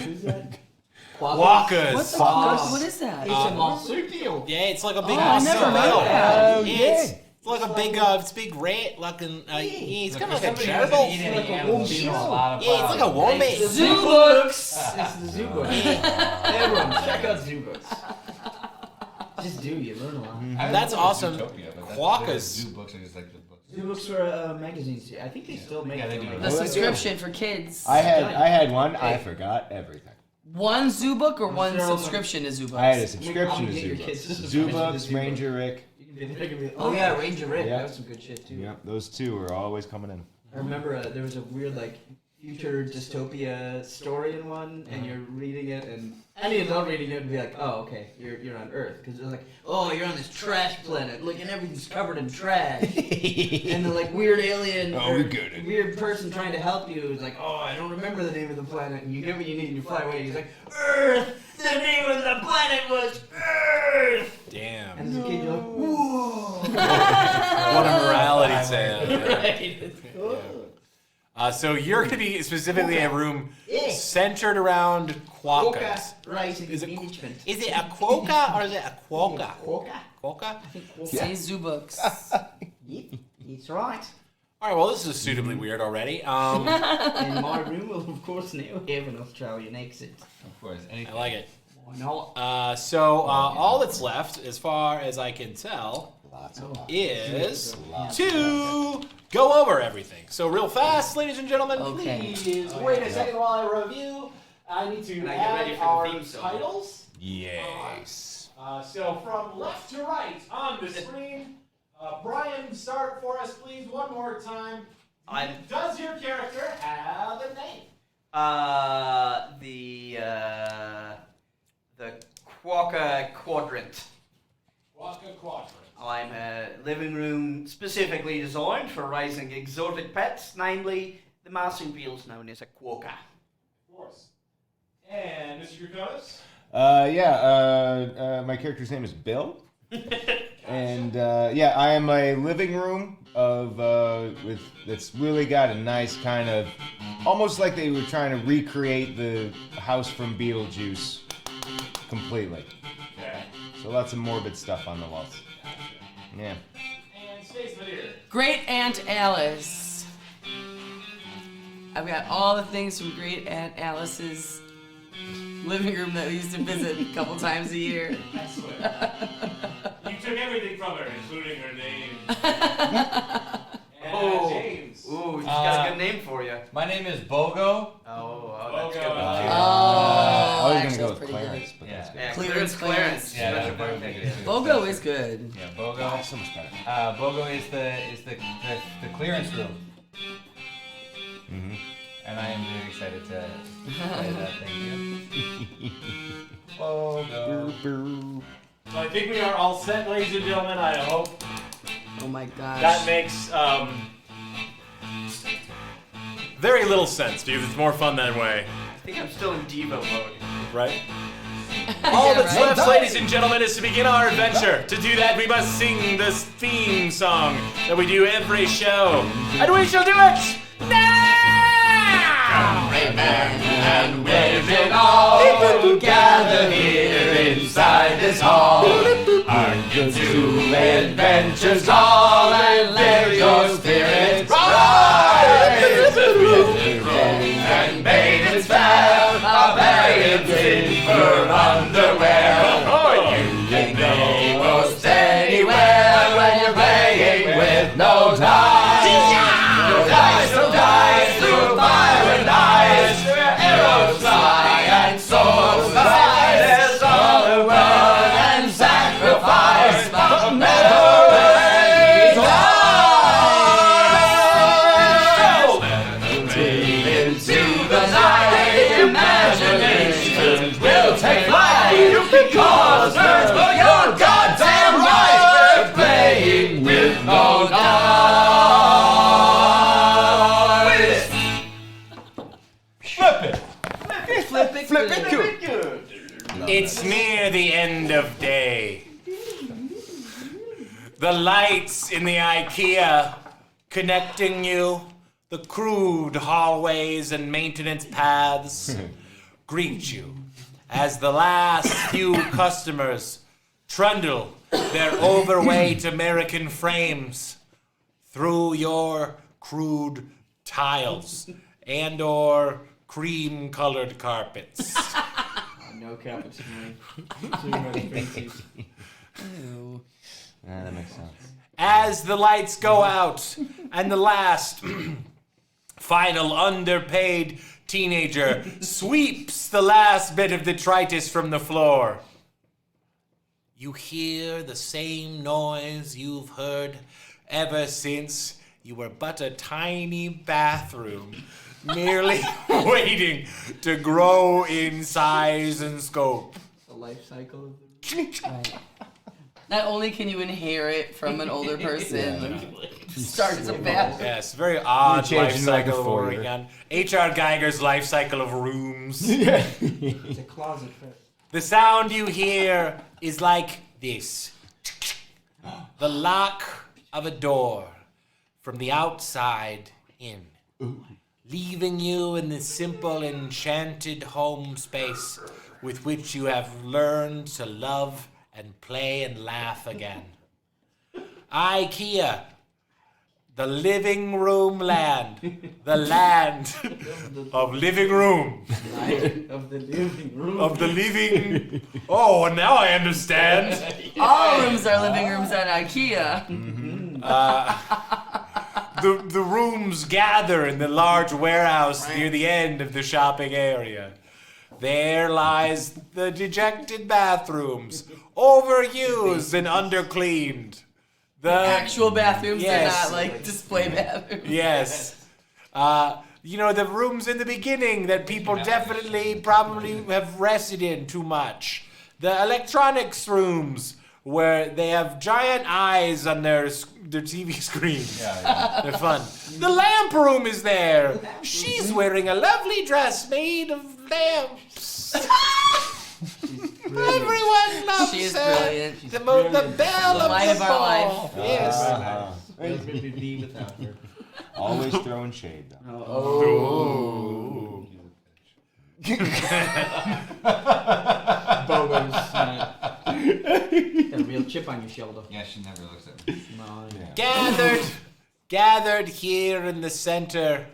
Quokkas. What the fuck? What is that? It's a marsupial. Yeah, it's like a big. I never heard that. It's like a big, it's big rat looking. It's kind of like a gerbil. Yeah, it's like a wombat. Zoo books. It's the zoo books. Everyone, check out zoo books. Just do, you learn a lot. That's awesome. Quokkas. Zoo books are just like the books. Zoo books were magazines. I think they still make Yeah, they them. do. The subscription for kids. I had one. I forgot everything. One zoo book or one Zero subscription to zoo books? I had a subscription to Get your Zoo kids Books. to Zoo subscribe to Books, Zoo Books. Ranger Rick. Oh yeah, Ranger Rick. Yeah. That was some good shit too. Yep, those two were always coming in. I remember there was a weird like future dystopia story in one, and you're reading it, and any adult reading it would be like, oh okay, you're on Earth, because it's like, oh you're on this trash planet, look, and everything's covered in trash, and the like weird alien, Oh, we get it. weird person trying to help you is like, oh I don't remember the name of the planet, and you get what you need and you fly away. He's like, Earth. The name of the planet was Earth. Damn. And as a kid, you're like, whoa. What a morality tale. Right. So you're going to be specifically in a room centered around quokkas. Quokka rising Is it- management. Is it a quokka or is it a quokka? Quokka. Quokka? Say zoo books. It's right. All right, well, this is suitably weird already. In my room will, of course, now have an Australian exit. Of course. I like it. Why not? All that's left, as far as I can tell, is to go over everything. So real fast, ladies and gentlemen, Okay. please wait a second while I review. I need to Can I get add ready for the our theme song? titles. Yes. So from left to right on the screen, Brian, start for us, please, one more time. Does your character have a name? The Quokka Quadrant. Quokka Quadrant. I'm a living room specifically designed for raising exotic pets, namely the marsupials known as a quokka. Of course. And Mr. Koconis? My character's name is Bill. And I am a living room of that's really got a nice kind of, almost like they were trying to recreate the house from Beetlejuice completely. Okay. So lots of morbid stuff on the walls. Yeah. And Stacy Pawlowski. Great Aunt Alice. I've got all the things from Great Aunt Alice's living room that we used to visit a couple times a year. Excellent. You took everything everything from her, including her name. James. Ooh, she's got a good name for you. My name is Bogo. Oh, that's good. Bogo. I was actually, gonna go that's with pretty Clarence, but Yeah. that's good. Yeah, Clarence. Yeah, Special that's birthday good. gift. Bogo is good. Yeah, Bogo. Oh, so much better. Bogo is the clearance room. Mm-hmm. And I am very excited to play that thing. Bogo. So I think we are all set, ladies and gentlemen. I hope Oh my gosh. that makes very little sense because it's more fun that way, I think I'm still in Devo mode. right? All Yeah, that's right? left, ladies and gentlemen, is to begin our adventure. To do that, we must sing this theme song that we do every show. And we shall do it now! And women all gather here inside this hall. Aren't you two adventures all and let your spirits rise? And maidens fair are buried in fur underwear. You can go most anywhere when you're playing with no dice. No dice, no dice, through fire and ice. Arrows fly and swords fly. There's all the world and sacrifice, but never any dice. Into the night, imagination will take flight. Because nerds, but you're goddamn right. We're playing with no dice. Flip it good. It's near the end of day. The lights in the Ikea connecting you, the crude hallways and maintenance paths greet you as the last few customers trundle their overweight American frames through your crude tiles and or cream-colored carpets. No cappuccino. Too many faces. Ew. Yeah, that makes sense. As the lights go out and the last final underpaid teenager sweeps the last bit of detritus from the floor, you hear the same noise you've heard ever since you were but a tiny bathroom, merely waiting to grow in size and scope. The life cycle of the Right. Not only can you inherit from an older person, start as a bathroom. Yes, very odd You life change into like a cycle of foyer. Oregon. H.R. Geiger's life cycle of rooms. It's a closet first. The sound you hear is like this. The lock of a door from the outside in. Leaving you in the simple, enchanted home space with which you have learned to love and play and laugh again. Ikea, the living room land, the land of living room, Of the living room. of the living. Oh, now I understand. All rooms are living rooms at IKEA. The rooms gather in the large warehouse near the end of the shopping area. There lies the dejected bathrooms, overused and undercleaned. The Actual bathrooms, Yes. they're not like display bathrooms. Yes. You know, the rooms in the beginning that people definitely probably have rested in too much. The electronics rooms where they have giant eyes on their TV screen. Yeah. They're fun. The lamp room is there. She's wearing a lovely dress made of lamps. Everyone loves She is her. brilliant. The belle of Light the of our ball. life. Yes. Where would we be without her? Always throwing shade, though. Bogo's got a real chip on your shoulder. Yeah, she never looks at me. No, Gathered here in the center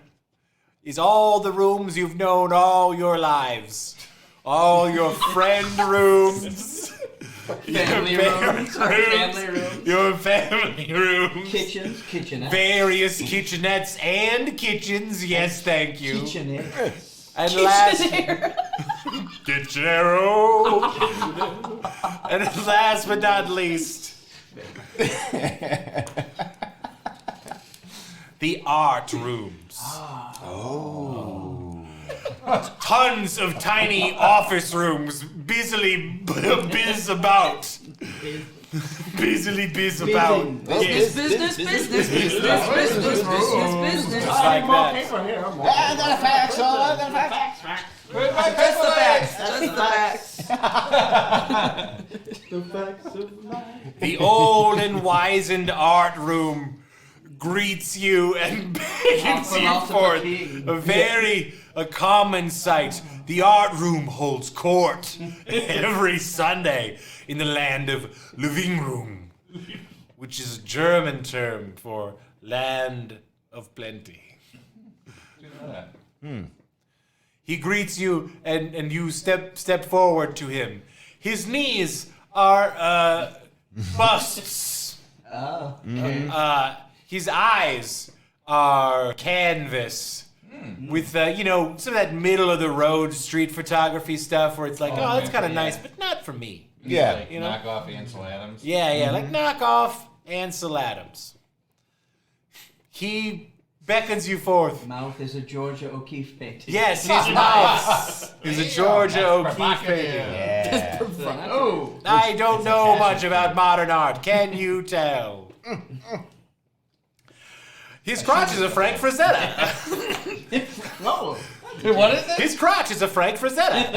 is all the rooms you've known all your lives. All your friend rooms. Family rooms. Your family rooms. Kitchens. Kitchenettes. Various kitchenettes and kitchens. Yes, thank you. Kitchenettes. And last, Kitchenero. And last but not least, the art rooms. Tons of tiny office rooms busily biz about. Busily biz about. Yes. Business. Like that. The old and wizened art room greets you and beckons you forth. A common sight. The art room holds court every Sunday in the land of living room, which is a German term for land of plenty. He greets you and you step forward to him. His knees are busts. Oh, okay. His eyes are canvas with, some of that middle of the road street photography stuff where it's like, oh that's kind of nice, but not for me. Yeah. Like knock off Ansel Adams. Yeah, like knockoff Ansel Adams. He beckons you forth. Mouth is a Georgia O'Keeffe painting. Yes, his mouth is a Georgia O'Keeffe painting. Yeah. Oh. I don't know much about modern art. Can you tell? His crotch is a Frank Frazetta. Whoa. What is it? His crotch is a Frank Frazetta.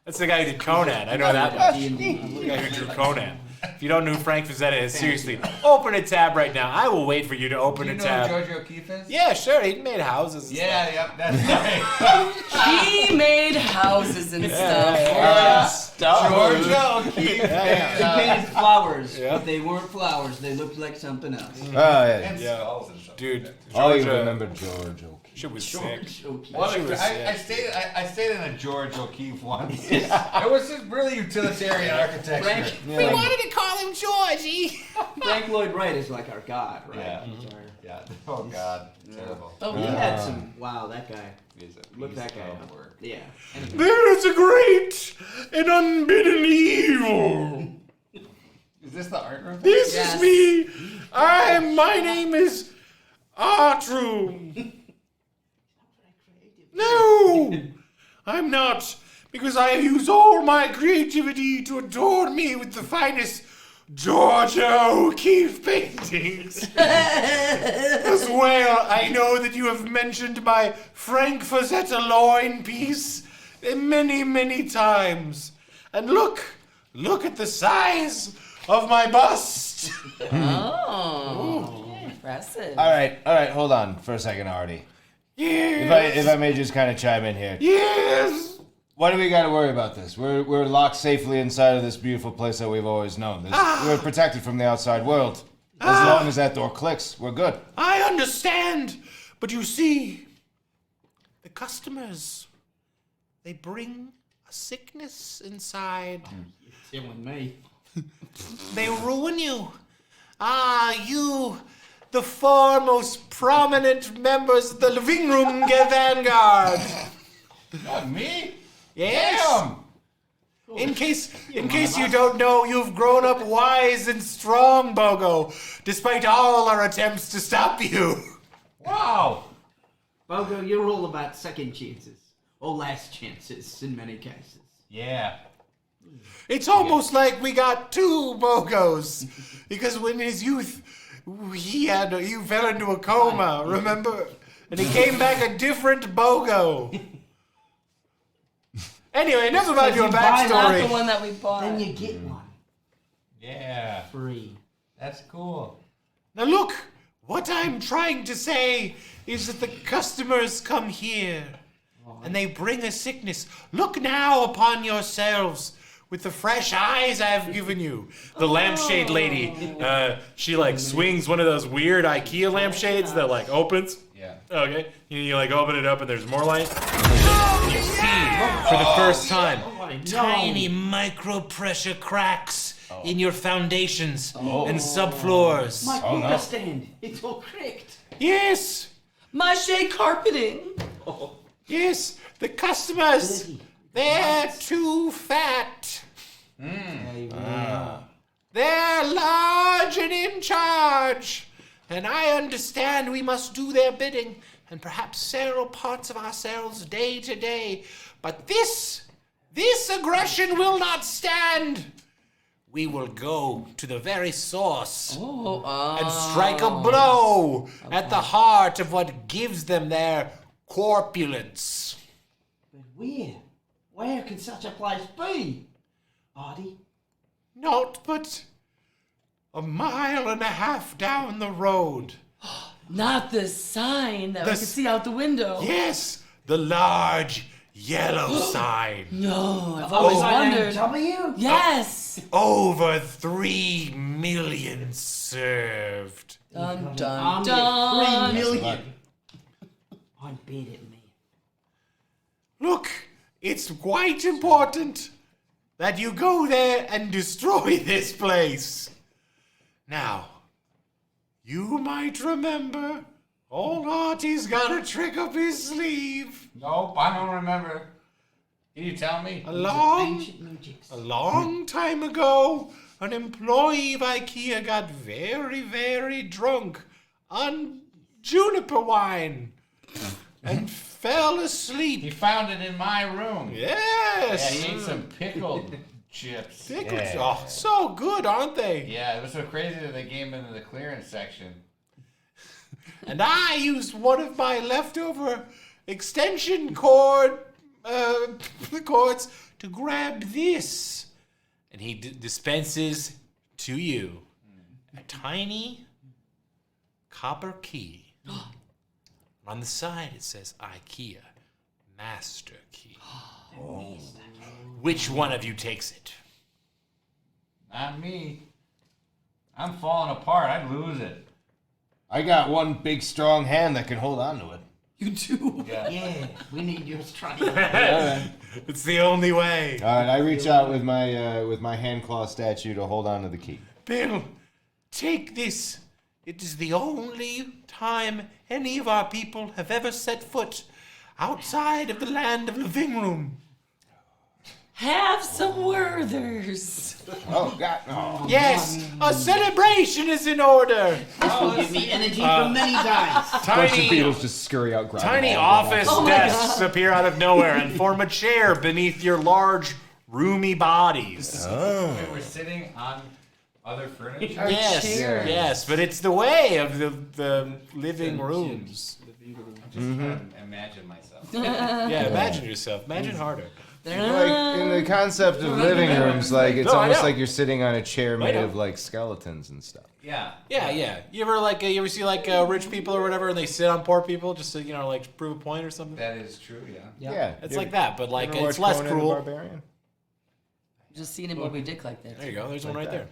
That's the guy who did Conan. I know that much. The guy who drew Conan. If you don't know who Frank Frazetta is, seriously, open a tab right now. I will wait for you to open a tab. Do you know who George O'Keeffe is? Yeah, sure. He made houses. And Yep, that's right. He made houses and stuff. George O'Keeffe. He painted flowers, Yeah. but they weren't flowers. They looked like something else. Oh, yeah. And skulls and stuff. Dude, Oh, you Georgia- remember George O'Keeffe. Shit was sick. George O'Keeffe. Well, She was I stayed in a George O'Keeffe once. It was just really utilitarian architecture. Frank, We wanted to call him Georgie. Frank Lloyd Wright is like our god, right? Yeah. He's our- Yeah. Oh God. Terrible. Oh, He yeah. had some. Wow, that guy. He's a Look piece that guy of up. work. Yeah. Anyway. There is a great and unbidden evil. Is this the art room? This Yes. is me. My name is Artroom. No, I'm not, because I use all my creativity to adorn me with the finest Georgia O'Keeffe paintings. As well, I know that you have mentioned my Frank Frazetta loin piece many, many times. And look at the size of my bust. Oh, impressive. All right, hold on for a second, Artie. Yes. If I may just kind of chime in here. Yes. Why do we got to worry about this? We're locked safely inside of this beautiful place that we've always known. We're protected from the outside world. As long as that door clicks, we're good. I understand, but you see, the customers, they bring a sickness inside. Same with me. They ruin you. You, the four most prominent members of the living room vanguard. Not me. Yes. Damn. In case you don't know, you've grown up wise and strong, Bogo, despite all our attempts to stop you. Wow. Bogo, you're all about second chances. Or last chances in many cases. Yeah. It's almost like we got two Bogos, because when in his youth, he fell into a coma, remember? And he came back a different Bogo. Anyway, enough about your Not the backstory. one that we bought. Then you get one. Yeah. Free. That's cool. Now look, what I'm trying to say is that the customers come here, and they bring a sickness. Look now upon yourselves with the fresh eyes I've given you. The lampshade lady, she like swings one of those weird IKEA lampshades that like opens. Yeah. Yeah. Okay. You like open it up and there's more light. And you see for the first time tiny micro pressure cracks in your foundations and subfloors. My cooker stand. It's all cracked. Yes. Mache carpeting. Yes. The customers, they're too fat. They're large and in charge. And I understand we must do their bidding and perhaps sell parts of ourselves day to day. But this aggression will not stand. We will go to the very source and strike a blow at the heart of what gives them their corpulence. But where can such a place be, Artie? Not but a mile and a half down the road. Not the sign that we can see out the window. Yes, the large yellow sign. No, I've always wondered. W? Yes. Over 3 million served. Dun dun dun. 3 million. I'm beat at me. Look, it's quite important that you go there and destroy this place. Now, you might remember old Artie's got a trick up his sleeve. Nope, I don't remember. Can you tell me? A long time ago, an employee of Ikea got very, very drunk on juniper wine and fell asleep. He found it in my room. Yes. Yeah, he ate some pickled chips. Oh, so good, aren't they? Yeah, it was so crazy that they gave him into the clearance section. And I used one of my leftover extension cords to grab this. And he dispenses to you a tiny copper key. On the side it says Ikea Master Key. Which one of you takes it? Not me. I'm falling apart. I'd lose it. I got one big strong hand that can hold on to it. You do. Yeah, we need your strength. It's the only way. All right, I reach out with my hand claw statue to hold on to the key. Bill, take this. It is the only time any of our people have ever set foot outside of the land of living room. Have some Werthers. Oh, God. Oh. Yes, a celebration is in order. This will give me energy for many days. Bunch of beetles just scurry out, grabbing Tiny all of them. office desks appear out of nowhere and form a chair beneath your large, roomy bodies. Wait, we're sitting on other furniture? Yes, but it's the way of the living rooms. Just imagine myself. Yeah, imagine yourself. Imagine harder. Like, in the concept of living rooms, like, it's No, I almost know. like you're sitting on a chair made know. of, like, skeletons and stuff. Yeah. Yeah. You ever see rich people or whatever, and they sit on poor people just to like prove a point or something? That is true, yeah. Yeah. It's like that, but like Ever it's watch less Conan the cruel. Barbarian? Just seen a Moby Dick like that. There you go. There's one right there.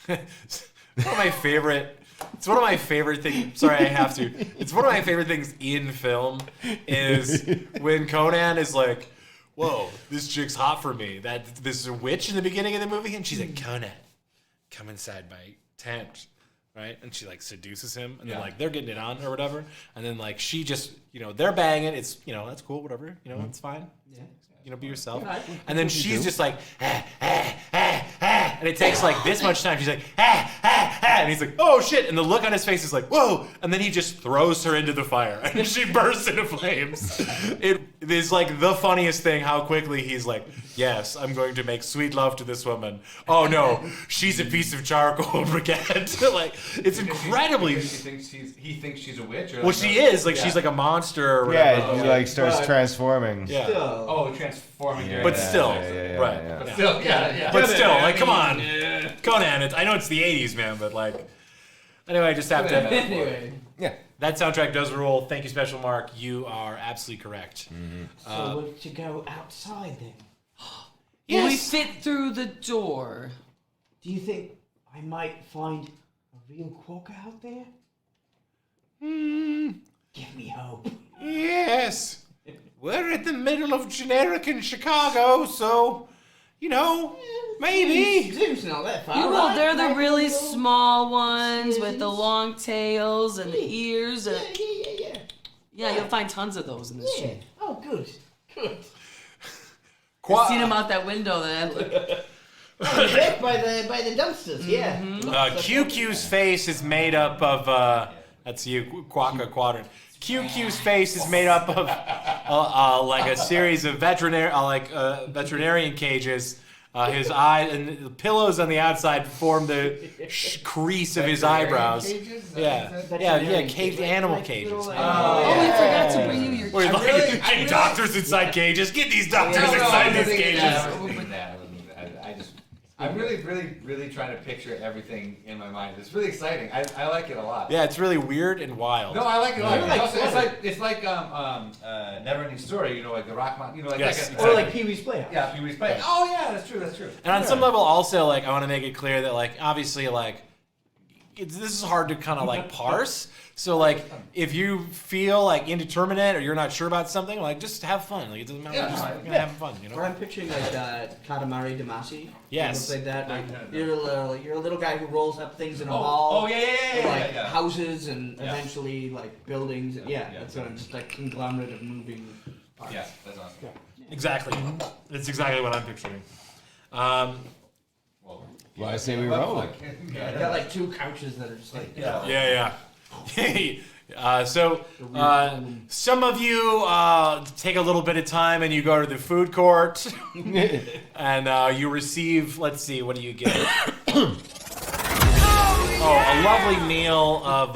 Yeah. One of my favorite. It's one of my favorite things. Sorry, I have to. It's one of my favorite things in film is when Conan is like, "Whoa, this chick's hot for me." This is a witch in the beginning of the movie, and she's like, "Conan, come inside my tent." Right? And she like seduces him, and then like they're getting it on or whatever, and then like she just they're banging. It's that's cool, whatever. It's fine. Yeah. Be yourself. And then she's just like, and it takes like this much time. She's like, and he's like, oh shit. And the look on his face is like, whoa. And then he just throws her into the fire, and she bursts into flames. It is like the funniest thing how quickly he's like, yes, I'm going to make sweet love to this woman. Oh no, she's a piece of charcoal briquette. Like, it's incredibly. He thinks she's a witch? Or Well, she is. Like, she's like a monster or whatever. Yeah, he like starts transforming. Yeah. Oh, transforming. But still, right. Yeah. But still, yeah. But still, like, come on, Conan. I know it's the '80s, man, but like, anyway, I just have to. Anyway. Yeah. That soundtrack does rule. Thank you, Special Mark. You are absolutely correct. So we're to go outside then. Will we fit through the door? Do you think I might find a real quokka out there? we're in the middle of generic in Chicago, so, maybe. Seems not that far. Well, they're the really small ones with the long tails and the ears. And yeah, you'll find tons of those in the street. Oh, good. I've seen them out that window. By the dumpsters, yeah. QQ's face is made up of, that's you, Quokka Quadrant. QQ's face is made up of like a series of veterinarian cages. His eye and the pillows on the outside form the crease of his eyebrows. Cages? Caged animal cages. We forgot to bring you your. Get doctors inside cages. Get these doctors inside these cages. I'm really trying to picture everything in my mind. It's really exciting. I like it a lot. Yeah, it's really weird and wild. No, I like it a lot. It's like Neverending Story. Like the Rock Mountain. Or like Pee-wee's Playhouse. Yeah, Pee-wee's Playhouse. Oh yeah, that's true. And on some level, also, I want to make it clear that, obviously, this is hard to kind of parse. So if you feel indeterminate or you're not sure about something, just have fun. It doesn't matter. Just having fun. Or I'm picturing Katamari Damacy. Yes. You ever played that? You're a little guy who rolls up things in a ball. Oh yeah. Houses and eventually buildings. That's what I'm just conglomerate of moving parts. Yeah, that's awesome. Yeah. Exactly. That's exactly what I'm picturing. Well, I say we roll. I got 2 couches that are just Yeah. So some of you take a little bit of time and you go to the food court and you receive, let's see, what do you get? A lovely meal of,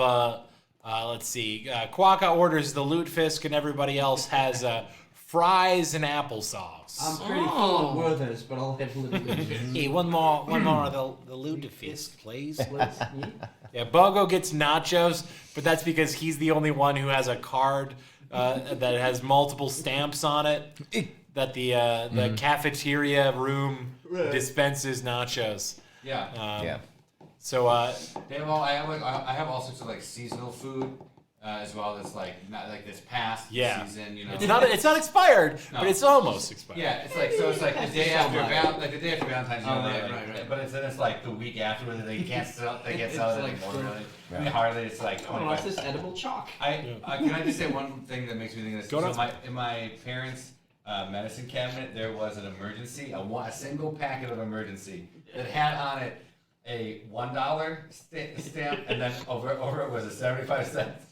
let's see, Quokka orders the lutefisk and everybody else has fries and applesauce. I'm pretty full of Werther's, but I'll have a little bit. Hey, one more of the lutefisk, please. Yeah, Bogo gets nachos, but that's because he's the only one who has a card that has multiple stamps on it. That the cafeteria room dispenses nachos. Yeah. So I have all sorts of seasonal food. As well as not this past season, It's not expired, but it's almost expired. Yeah, it's the day after the day after Valentine's Day. Right. But it's the week after when they can't sell it anymore. Really. I mean, hardly it's what's this edible chalk? Can I just say one thing that makes me think of this? In my parents' medicine cabinet, there was an emergency, a single packet of emergency that had on it a $1 stamp, and then over it was a 75 cents.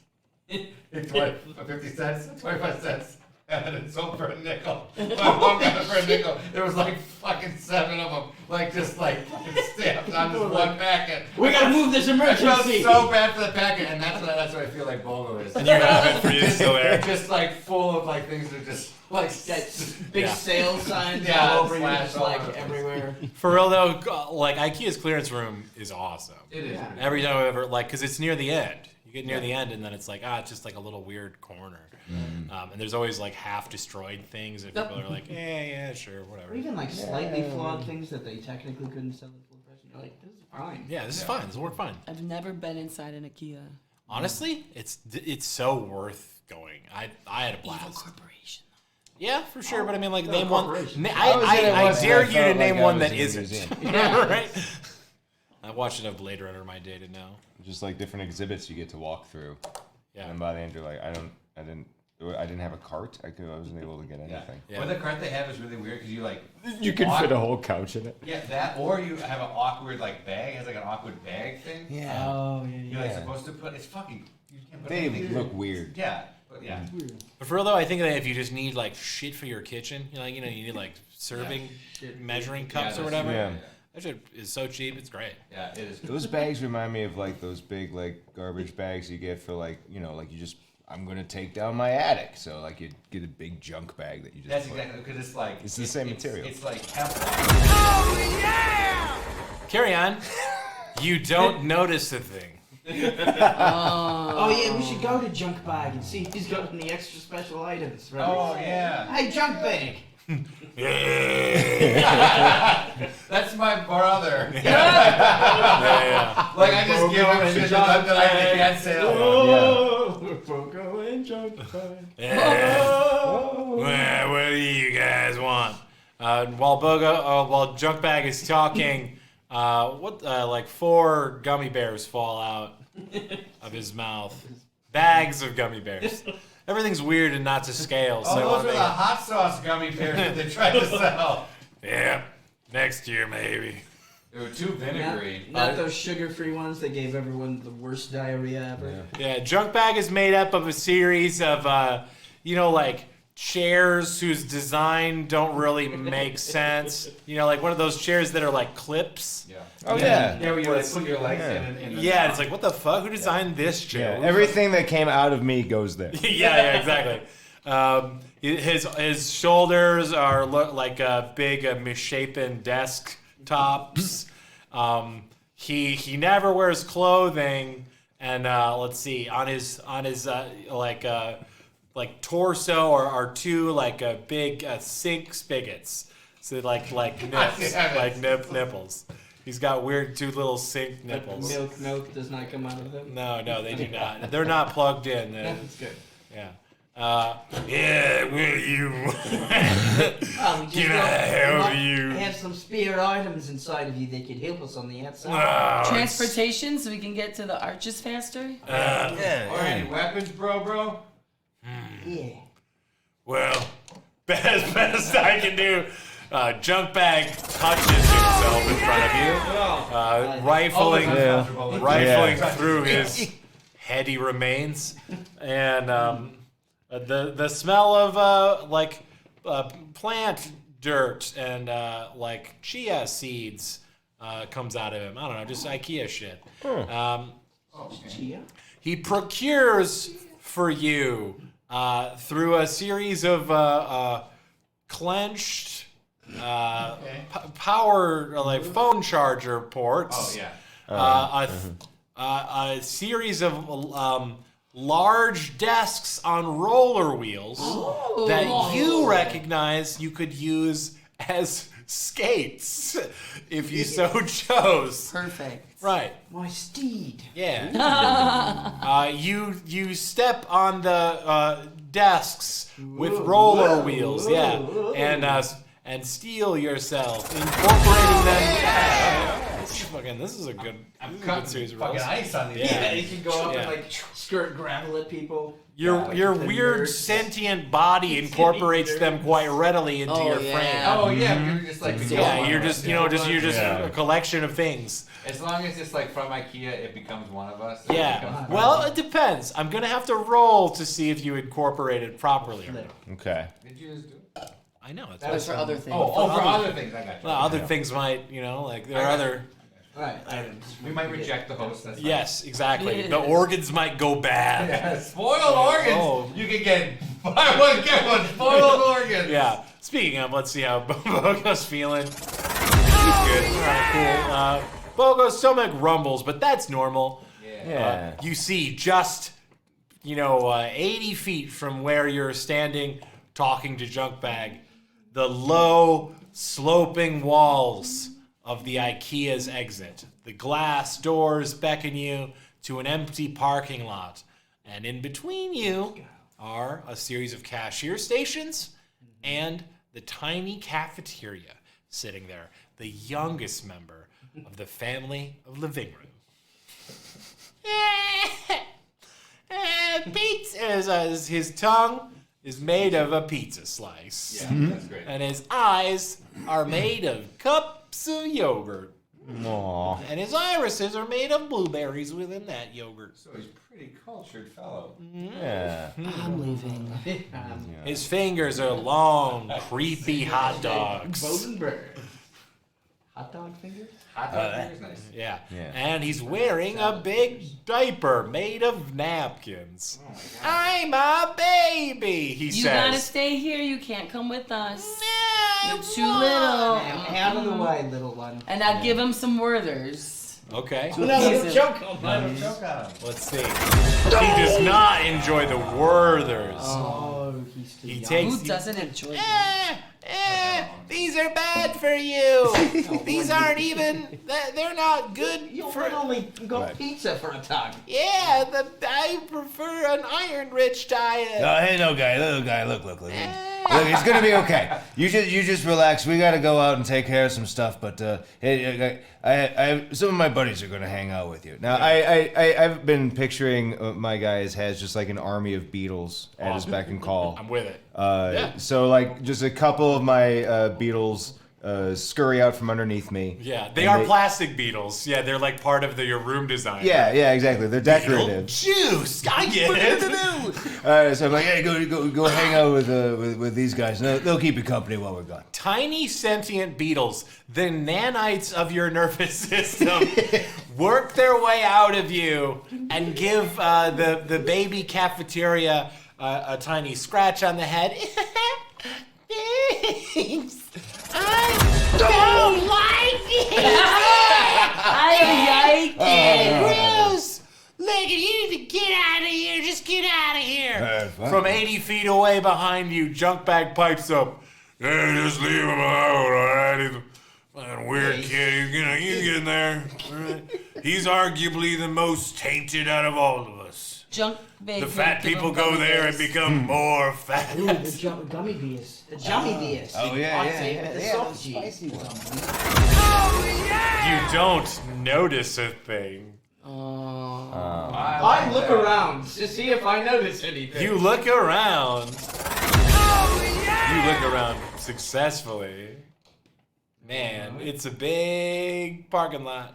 50 cents, 25 cents, and then it sold for a nickel. My mom got it for a nickel. There was fucking 7 of them, just fucking stamped on this one packet. We gotta move this emergency. I felt so bad for the packet, and that's what I feel like Bogo is. And you have it for you still there. Just full of things that are just big sales signs all over you, just everywhere. For real though, IKEA's clearance room is awesome. It is. Every time I've ever because it's near the end. You get near the end, and then it's it's just a little weird corner. And there's always half destroyed things, and people are like, yeah, sure, whatever. Or even slightly flawed things that they technically couldn't sell at full price. And you're this is fine. Yeah, this is fine. This will work fine. I've never been inside an Ikea. Honestly, it's so worth going. I had a blast. Evil corporation. Yeah, for sure. But I mean, name one. I dare you to name one that isn't. Right. I watched enough Blade Runner in my day to know. Just different exhibits you get to walk through. Yeah. And by the end, you're I didn't have a cart. I wasn't able to get anything. Yeah. Well, the cart they have is really weird because you can fit a whole couch in it. Yeah, that or you have an awkward bag. It has an awkward bag thing. Yeah. Oh yeah. You're supposed to put. It's fucking. You can't put They look weird. Yeah. But yeah. But for real though, I think that if you just need shit for your kitchen, you need serving measuring cups or whatever. Yeah. That shit is so cheap, it's great. Yeah, it is. Those bags remind me of those big garbage bags you get for you just I'm gonna take down my attic. So you get a big junk bag that you just. That's exactly because it's it's the same material. It's Teflon. Oh yeah! Carry on. You don't notice a thing. Oh yeah, we should go to Junk Bag and see if he's got any extra special items. Right? Oh yeah. Hey, Junk Bag. That's my brother. Yeah. I just give him shit that I can't say. Oh, we're going Junk Bag. Yeah. While Junkbag is talking, like 4 gummy bears fall out of his mouth. Bags of gummy bears. Everything's weird and not to scale. So those are the hot sauce gummy bears that they tried to sell. Yeah, next year maybe. They were too vinegary. Not those sugar-free ones that gave everyone the worst diarrhea ever. Yeah, Junkbag is made up of a series of, like chairs whose design don't really make sense. Like one of those chairs that are like clips. Yeah. Oh yeah. Yeah, where you like put your legs in. Yeah, it's like, what the fuck? Who designed this chair? Yeah, everything that came out of me goes there. yeah, exactly. His shoulders are like big misshapen desk tops. He never wears clothing, and let's see, on his like torso are 2 like big sink spigots. So like nips, like nipples. He's got weird 2 little sink nipples. Milk does not come out of them. No, they do not. They're not plugged in. That's good. Yeah. Will you? Can I help you? Have some spare items inside of you that could help us on the outside. Transportation, so we can get to the arches faster. Or any weapons, bro? Yeah. Well, best I can do. Junkbag touches himself in front of you, rifling through his heady remains, and the smell of plant dirt and like chia seeds comes out of him. I don't know, just Ikea shit. Chia? He procures for you through a series of clenched power, like phone charger ports. A series of large desks on roller wheels that you recognize you could use as skates if you so chose. Perfect. Right. My steed. Yeah. You step on the desks with roller wheels. Yeah. And steel yourself, incorporating them. This is a good series of fucking rules. ice on these. Yeah, you can go up and like skirt gravel at people. Your weird sentient body incorporates them quite readily into your frame. Oh yeah, you're just like You're just a collection of things. As long as it's like from Ikea, it becomes one of us. Yeah. Well, it depends. I'm gonna have to roll to see if you incorporate it properly. Okay. Did you just do it? I know. That was for other things. For other things, I got you. Well, other things might, like there are other. Right. We might reject the host. That's Yes, exactly. The organs might go bad. Yeah, spoiled organs. You can get buy one get one. Spoiled organs. Yeah. Speaking of, let's see how Bogo's feeling. He's good. All right, cool. Bogo's stomach rumbles, but that's normal. Yeah. You see, just 80 feet from where you're standing, talking to Junkbag, the low, sloping walls of the Ikea's exit. The glass doors beckon you to an empty parking lot. And in between you are a series of cashier stations and the tiny cafeteria sitting there, the youngest member of the family of living room. Pizza. His tongue is made of a pizza slice. Yeah, that's great. And his eyes are made of cups of yogurt. Aww. And his irises are made of blueberries within that yogurt. So he's a pretty cultured fellow. Yeah. I'm leaving. His fingers are long, creepy hot dogs. Boland bird. Hot dog fingers? Hot dog fingers, nice. Yeah. Yeah. And he's wearing a big diaper made of napkins. Oh my God. I'm a baby, he You says. gotta stay here. You can't come with us. Yeah, You're too little. Out of the way, little one. And I'll give him some Werthers. Okay. No, choke on Let him choke on him. Let's see. He does not enjoy the Werthers. Oh, he's too He young. takes Who doesn't enjoy them? These are bad for you. These aren't even, they're not good You for... would only go pizza for a time. Yeah, I prefer an iron-rich diet. Oh, hey, no guy, little guy, look. Look, it's gonna be okay. You just relax. We gotta go out and take care of some stuff. But hey, I some of my buddies are gonna hang out with you. Now, I've been picturing my guy has just like an army of beetles at his beck and call. I'm with it. So like just a couple of my beetles scurry out from underneath me. Yeah, they are plastic beetles. Yeah, they're like part of your room design. Yeah, exactly. They're decorative. Juice, I get it. So I'm like, hey, go hang out with these guys. They'll keep you company while we're gone. Tiny sentient beetles, the nanites of your nervous system, work their way out of you and give the baby cafeteria a tiny scratch on the head. Thanks. I don't like it. I like it. Gross. Look, you need to get out of here. Just get out of here. From 80 feet away behind you, Junkbag pipes up. Hey, just leave him alone, all right? He's a fucking weird kid. He's getting there. All right? He's arguably the most tainted out of all of us. The fat people go there and become more fat. Ooh, the gummy beers. The jummy beers. Oh yeah. The spicy ones. You don't notice a thing. I look around to see if I notice anything. You look around. You look around successfully. Man, it's a big parking lot.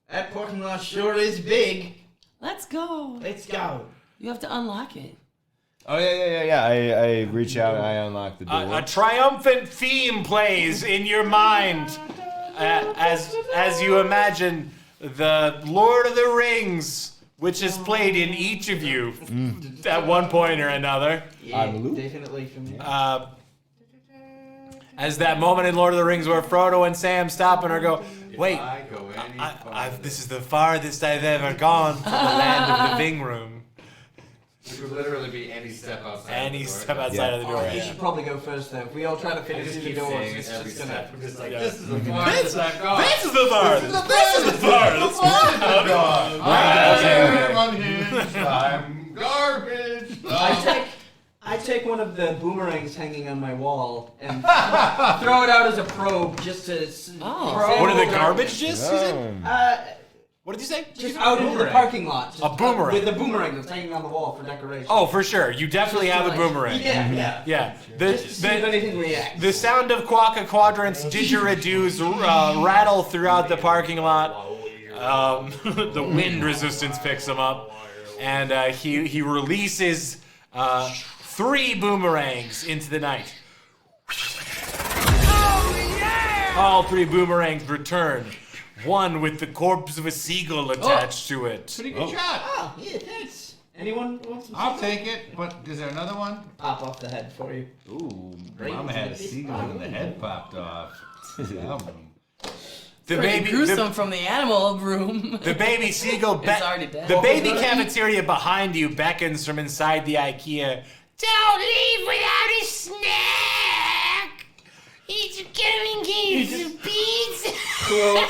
That parking lot sure is big. Let's go. Let's go. You have to unlock it. Oh yeah. I reach out and I unlock the door. A triumphant theme plays in your mind as you imagine the Lord of the Rings, which is played in each of you at one point or another. Yeah, definitely for me. As that moment in Lord of the Rings where Frodo and Sam stop and go, wait, this is the farthest I've ever gone from the land of the Ving Room. Which would literally be any step outside. Any step outside of the door. You should probably go first though. If we all try to fit through the doors, it's just gonna. This is the This farthest I've gone. This is the farthest. This is the farthest. I'm garbage. I take one of the boomerangs hanging on my wall and throw it out as a probe just to. What are the garbage discs? What did you say? Just out into the parking lot. A boomerang. With the boomerang that's hanging on the wall for decoration. Oh, for sure. You definitely have a boomerang. Yeah. Just to see if anything reacts. The sound of Quokka Quadrant's didgeridoos rattle throughout the parking lot. The wind resistance picks him up. And he releases 3 boomerangs into the night. All 3 boomerangs return. One with the corpse of a seagull attached to it. Pretty good shot. Oh, yeah, thanks. Anyone want some I'll take it, but is there another one? Pop off the head for you. Ooh, Mama had a seagull and the head popped off. The Pretty gruesome from the animal room. The baby seagull. It's already dead. The baby cafeteria behind you beckons from inside the Ikea. Don't leave without a snack. He's getting pizza.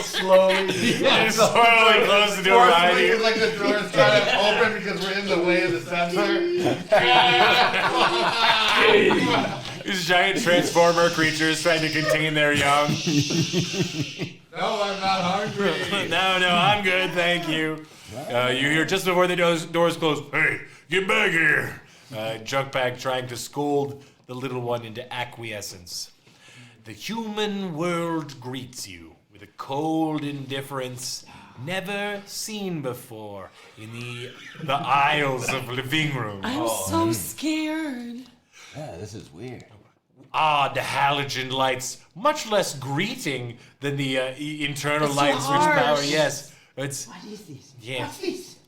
Slowly. Just slowly close the door behind you. It's like the door's trying to open because we're in the way of the sensor. These giant transformer creatures trying to contain their young. No, I'm not hungry. No, I'm good, thank you. You hear just before the doors close, hey, get back here. Junkbag trying to scold the little one into acquiescence. The human world greets you with a cold indifference never seen before in the aisles of living room. I'm so scared. Yeah, this is weird. Odd halogen lights, much less greeting than the internal It's lights so which power. harsh. Yes, it's What is this? yeah.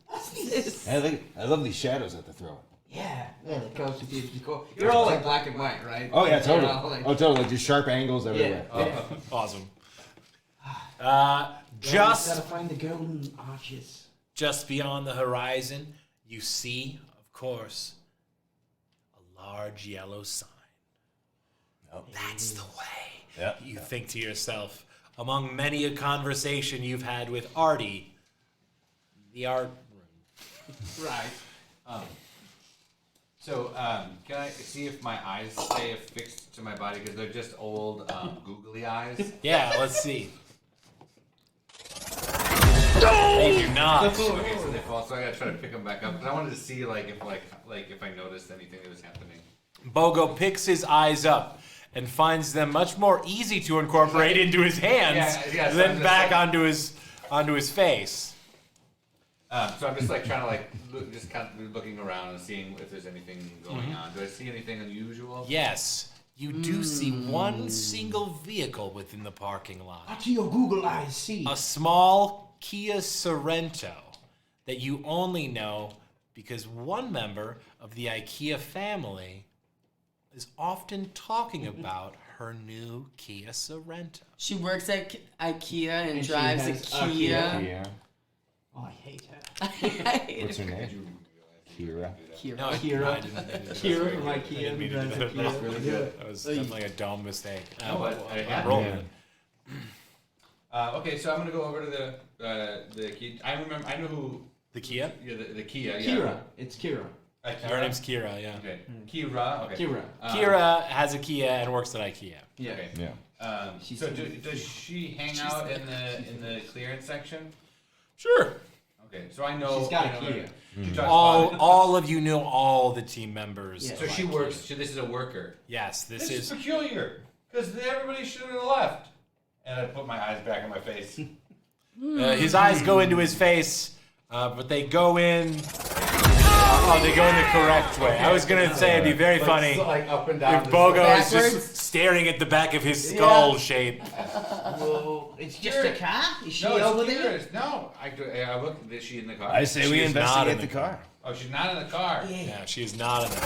What's this? I love these shadows that they're throwing. Yeah, the colors are beautifully cool. You're all like black and white, right? Oh yeah, totally. You're all, like- Totally. Just sharp angles everywhere. Yeah. Awesome. Gotta Just find the golden arches. beyond the horizon, you see, of course, a large yellow sign. That's the way. Yep. You think to yourself, among many a conversation you've had with Artie, the art room. Right. So, can I see if my eyes stay affixed to my body? Because they're just old, googly eyes. Yeah, let's see. They do not. Okay, so they fall. So I gotta try to pick them back up. Because I wanted to see, like if I noticed anything that was happening. Bogo picks his eyes up and finds them much more easy to incorporate into his hands than back onto his face. So I'm just like trying to like just kind of looking around and seeing if there's anything going on. Do I see anything unusual? Yes, you do see one single vehicle within the parking lot. What do your Google eyes see? A small Kia Sorento that you only know because one member of the Ikea family is often talking about her new Kia Sorento. She works at Ikea and drives a Kia. Yeah. Oh, I hate her. I hate What's her name? Kira. Kira. No, Kira. I didn't Kira from Ikea. I didn't mean to do that. That's really good. That was definitely a dumb mistake. But I had Rolling. Okay, so I'm gonna go over to the key. I know who The Kia? Yeah, the Kia. Yeah. Kira. It's Kira. Her name's Kira, yeah. Okay. Kira. Okay. Kira. Kira has a Kia and works at Ikea. Yeah. Okay. Yeah. So does she hang out in the clearance section? Sure. Okay, so I know. She's got I know a Kia. She talks about it. All of you know all the team members. Yeah. So of she Ikea. works. This is a worker. Yes, this This is is. peculiar because everybody should have left. And I put my eyes back on my face. His eyes go into his face, but they go in. Oh, they go in the correct way. I was gonna say it'd be very funny Like up and down. if Bogo is Backwards? just staring at the back of his skull shape. Whoa. It's just a car? Is she No, over it's there? curious. No, I looked. Is she in the car? I say She we is not in investigate the the car. Oh, she's not in the car. Yeah, she is not in there.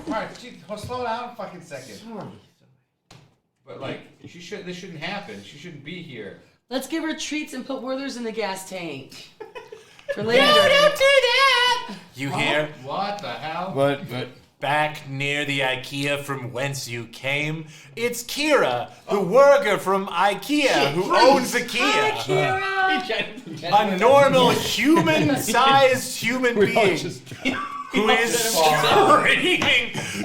Alright, slow down a fucking second. Sorry. But like, this shouldn't happen. She shouldn't be here. Let's give her treats and put Werther's in the gas tank. For later. You hear? What the hell? But Back near the Ikea from whence you came, it's Kira, the worker from Ikea who owns a Kia. A normal human-sized human being who is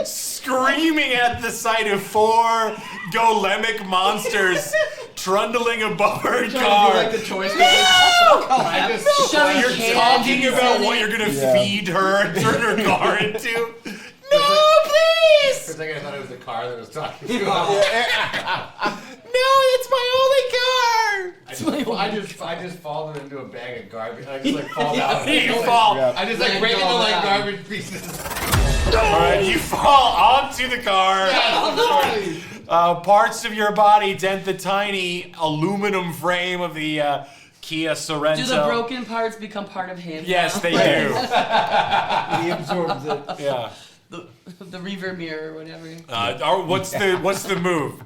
screaming at the sight of four golemic monsters trundling above her car. Like the Toy Story. Shoving You're candy talking about in what it. you're gonna feed her and turn her car into. No, please! For a second, I thought it was the car that was talking to us. No, it's my only car! I just fall into a bag of garbage. I just like fall down. You fall. I just like break into like garbage pieces. Alright, you fall onto the car. Parts of your body dent the tiny aluminum frame of the Kia Sorento. Do the broken parts become part of him? Yes, now? they do. He absorbs it. Yeah. The reverb mirror or whatever. What's the move?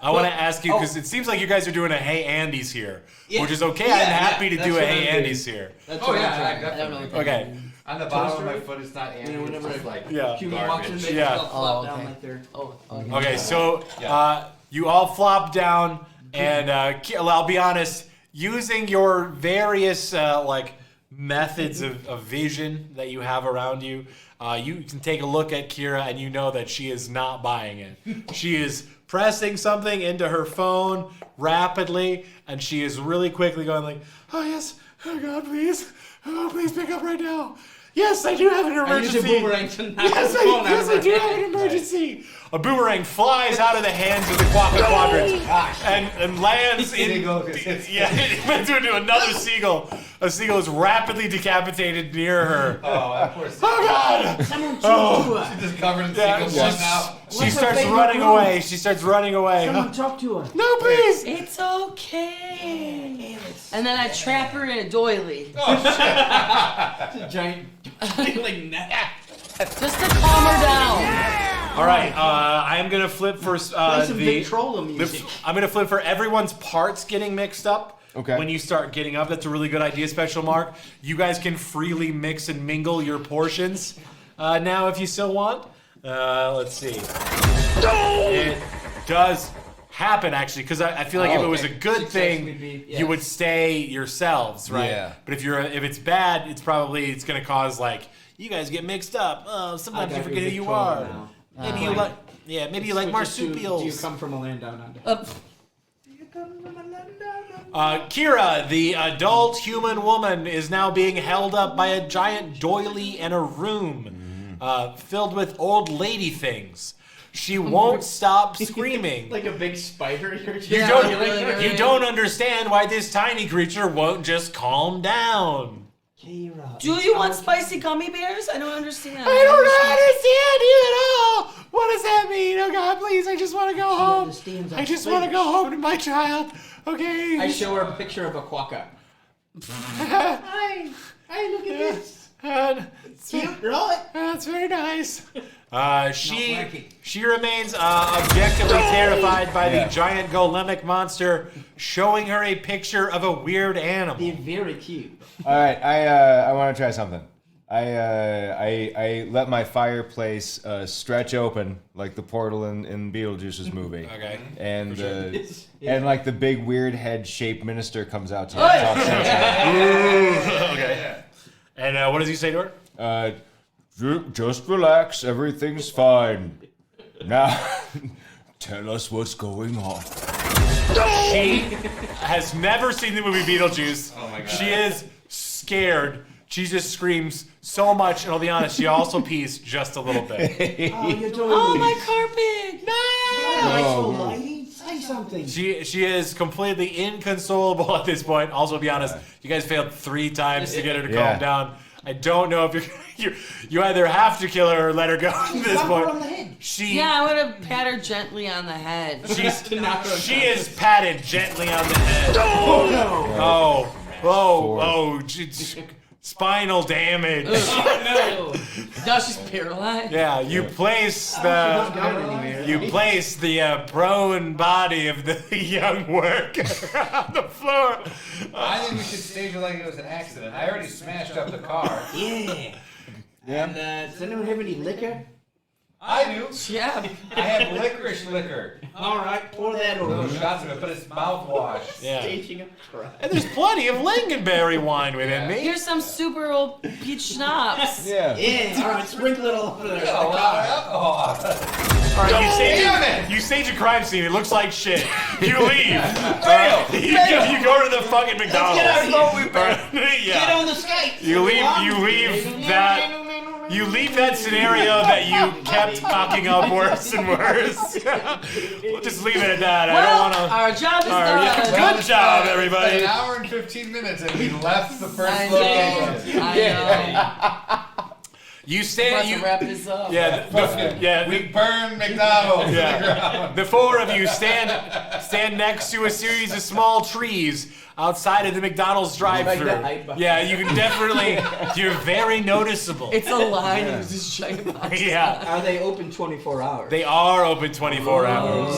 I want to ask you because it seems like you guys are doing a Hey Andy's here, which is okay. I'm happy to that's do a what Hey I'm doing. Andy's here. That's Oh what yeah, I'm I don't know definitely. what that Okay. means. On the bottom of Toaster? my foot, it's not Andy. You know, whenever it's just like Yeah. Human walks in, garbage. makes Yeah. itself flop Oh, down okay. like they're... Oh, okay. Okay, so Yeah. you all flop down, and I'll be honest, using your various methods of vision that you have around you, you can take a look at Kira, and you know that she is not buying it. She is pressing something into her phone rapidly, and she is really quickly going like, "Oh yes, oh God, please, oh please pick up right now. Yes, I do have an I use a emergency. boomerang to knock Yes, the phone out yes, of I her do hand. have an emergency." A boomerang flies out of the hands of the quadrants and lands in. Seagull. Yeah, it went into another seagull. A seagull is rapidly decapitated near her. Oh, that poor Oh God! Someone talk to her. just covered in Yeah, seagulls one now. she What's her starts favorite running room? away. She starts running away. Someone talk to her. No, please! It's okay. And then I trap her in a doily. It's a giant, like, net. Just to calm her down. All right, I am gonna flip for Play some the. Victrola music. I'm gonna flip for everyone's parts getting mixed up. Okay. When you start getting up, that's a really good idea, Special Mark. You guys can freely mix and mingle your portions now if you still want. Let's see. It does happen actually, because I feel like if it was a good Success thing, would be- you would stay yourselves, right? Yeah. But if it's bad, it's going to cause like you guys get mixed up. Oh, sometimes you forget who you are. Maybe you like maybe you like marsupials. Do you come from a land down under? Kira, the adult human woman, is now being held up by a giant doily in a room filled with old lady things. She won't stop screaming. Like a big spider. You don't understand why this tiny creature won't just calm down. Kira. Do you want spicy gummy bears? I don't understand. I don't understand you at all. What does that mean? Oh God, please! I just want to go home. I just want to go home to my child. Okay. I show her a picture of a quokka. Hi, look at this. It's cute, right? That's very nice. She remains objectively terrified by the giant golemic monster, showing her a picture of a weird animal. They're very cute. All right, I want to try something. I let my fireplace stretch open like the portal in Beetlejuice's movie. Okay. And and like the big weird head shaped minister comes out to talk sense. Okay. And what does he say to her? Just relax, everything's fine. Now, tell us what's going on. She has never seen the movie Beetlejuice. Oh my God. She is scared. She just screams so much, and I'll be honest, she also pees just a little bit. Oh, my carpet! Say something. She is completely inconsolable at this point. Also, be honest, you guys failed 3 times to get her to calm down. I don't know if you either have to kill her or let her go at this point. On the head. Yeah, I'm gonna pat her gently on the head. She is patted gently on the head. Oh, spinal damage. Now she's paralyzed. Yeah, you place the prone body of the young worker on the floor. I think we should stage it like it was an accident. I already smashed up the car. Yeah. And does anyone have any liquor? I do. Yeah. I have licorice liquor. All right, pour that over. Little shots of it, but it's mouthwash. Yeah. Staging a crime. And there's plenty of lingonberry wine within me. Here's some super old peach schnapps. Yeah. Yeah, all right, sprinkle it all over there. Got a lot of alcohol. All right, you stage a crime scene. It looks like shit. You leave. You go to the fucking McDonald's. Get out of here. Get on the skate. You leave that scenario that you kept cocking up worse and worse. We'll just leave it at that. I don't want to. Our job is done. Good job, everybody. An hour and 15 minutes, and we left the first I location. know. You About stand. to wrap this up. We burned McDonald's to the ground. The 4 of you stand next to a series of small trees outside of the McDonald's drive-thru. Yeah, you can definitely. You're very noticeable. It's a line of this giant box. Yeah. Are they open 24 hours? They are open 24 hours.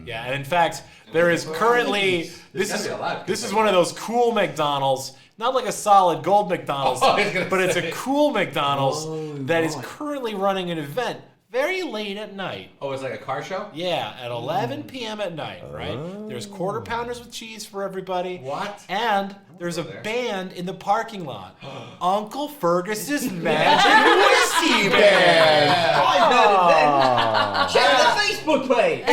Yeah, and in fact, there is currently this is one of those cool McDonald's, not like a solid gold McDonald's, but it's a cool McDonald's that is currently running an event very late at night. Oh, it's like a car show? Yeah, at 11 p.m. at night, right? There's quarter pounders with cheese for everybody. What? And there's a band in the parking lot. Uncle Fergus's Magic Whiskey Band. Check the Facebook page.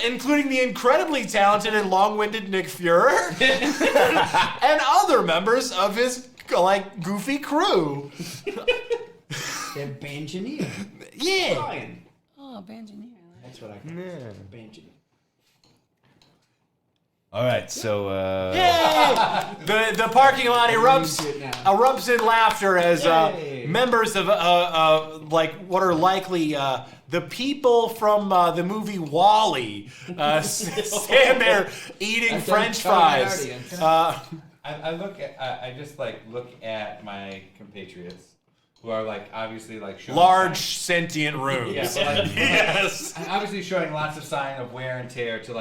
Including the incredibly talented and long-winded Nick Fuhrer and other members of his goofy crew. They're banjoneer. Yeah. Brian. Oh, banjoneer. That's what I call it. Banjoneer. All right, so The parking lot erupts in laughter as members of what are likely the people from the movie WALL-E stand there eating French fries. I just look at my compatriots who are obviously showing Large sentient rooms. Yeah, but yes. I'm obviously showing lots of sign of wear and tear to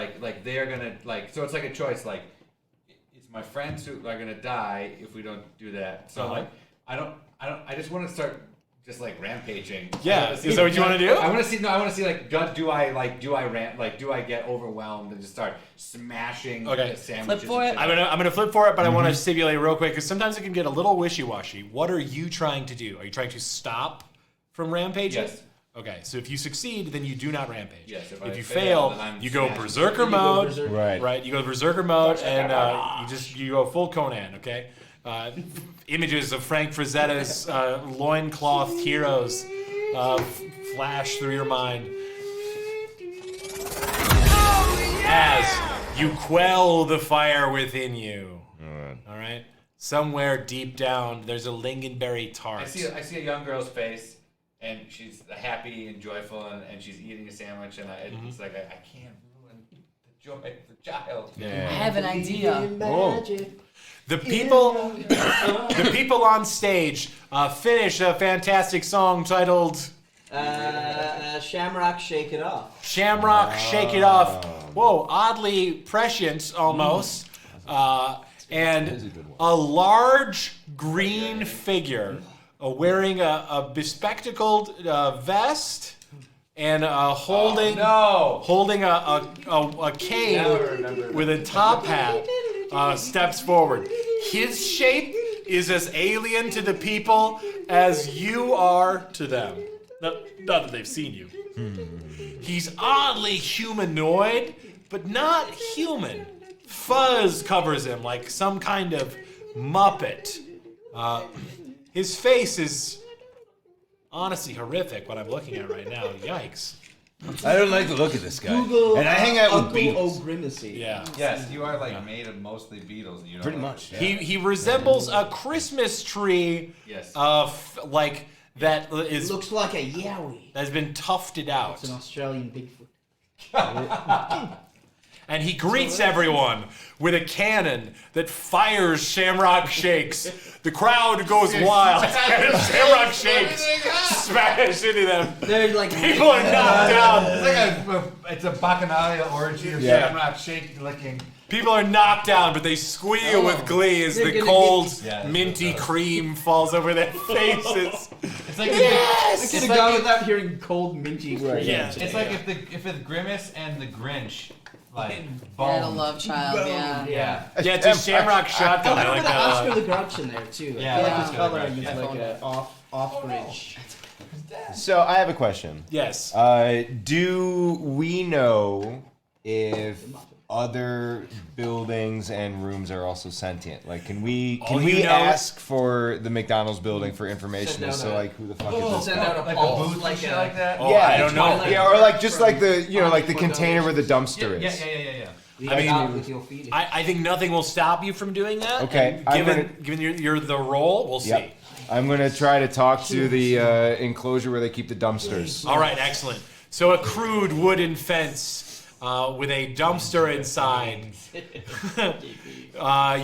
they're gonna so it's like a choice it's my friends who are gonna die if we don't do that. So I just want to start just like rampaging. Yeah, is that what you want to do? I want to see. No, I want to see like do I get overwhelmed and just start smashing the sandwiches? Flip for it. I'm gonna flip for it, but I want to stipulate real quick because sometimes it can get a little wishy-washy. What are you trying to do? Are you trying to stop from rampaging? Yes. Okay, so if you succeed, then you do not rampage. Yes. If you fail, you go berserker mode. Right. You go berserker mode, and you go full Conan. Okay. Images of Frank Frazetta's loincloth heroes flash through your mind as you quell the fire within you. All right. Somewhere deep down, there's a lingonberry tart. I see a young girl's face, and she's happy and joyful, and she's eating a sandwich, and it's like I can't ruin the joy of the child. I have an idea. The people on stage finish a fantastic song titled Shamrock Shake It Off. Shamrock Shake It Off. Whoa, oddly prescient almost. And a large green figure wearing a bespectacled vest and holding a cane with a top hat steps forward. His shape is as alien to the people as you are to them. Not that they've seen you. He's oddly humanoid, but not human. Fuzz covers him like some kind of Muppet. His face is honestly horrific, what I'm looking at right now. Yikes. I don't like the look of this guy. Google and I hang out with Uncle Beatles. O'Grimacy. Yeah. Yes, you are like made of mostly beetles. You know, Pretty much. Yeah. He resembles a Christmas tree. Yes. Like that is It looks like a yowie. has been tufted out. It's an Australian Bigfoot. And he greets everyone with a cannon that fires Shamrock Shakes. The crowd goes wild, and Shamrock Shakes smash into them. They're like People are knocked down. It's a Bacchanalia orgy of Shamrock Shake licking. People are knocked down, but they squeal with glee as the cold, minty cream falls over their faces. It's like Yes! It's gone without hearing cold minty cream. Yeah. It's like if the Grimace and the Grinch like And a boned. love child, yeah. Yeah. Yeah, it's a Shamrock shotgun. I like Put Oscar that. the Grouch in there too. Yeah, I feel yeah. like his coloring is Yeah. like a off bridge. So I have a question. Yes. Do we know if other buildings and rooms are also sentient? Like, can we ask for the McDonald's building for information as to like who the fuck is this? Send out a Like pulse, a booth like and shit a- like that. Oh, I don't know. Twilight. Yeah, or like just like the like the container where the dumpster is. Yeah. I mean, mean, with your feet. I think nothing will stop you from doing that. Okay, and given you're the role, we'll see. Yep. I'm gonna try to talk to the enclosure where they keep the dumpsters. All right, excellent. So a crude wooden fence with a dumpster inside.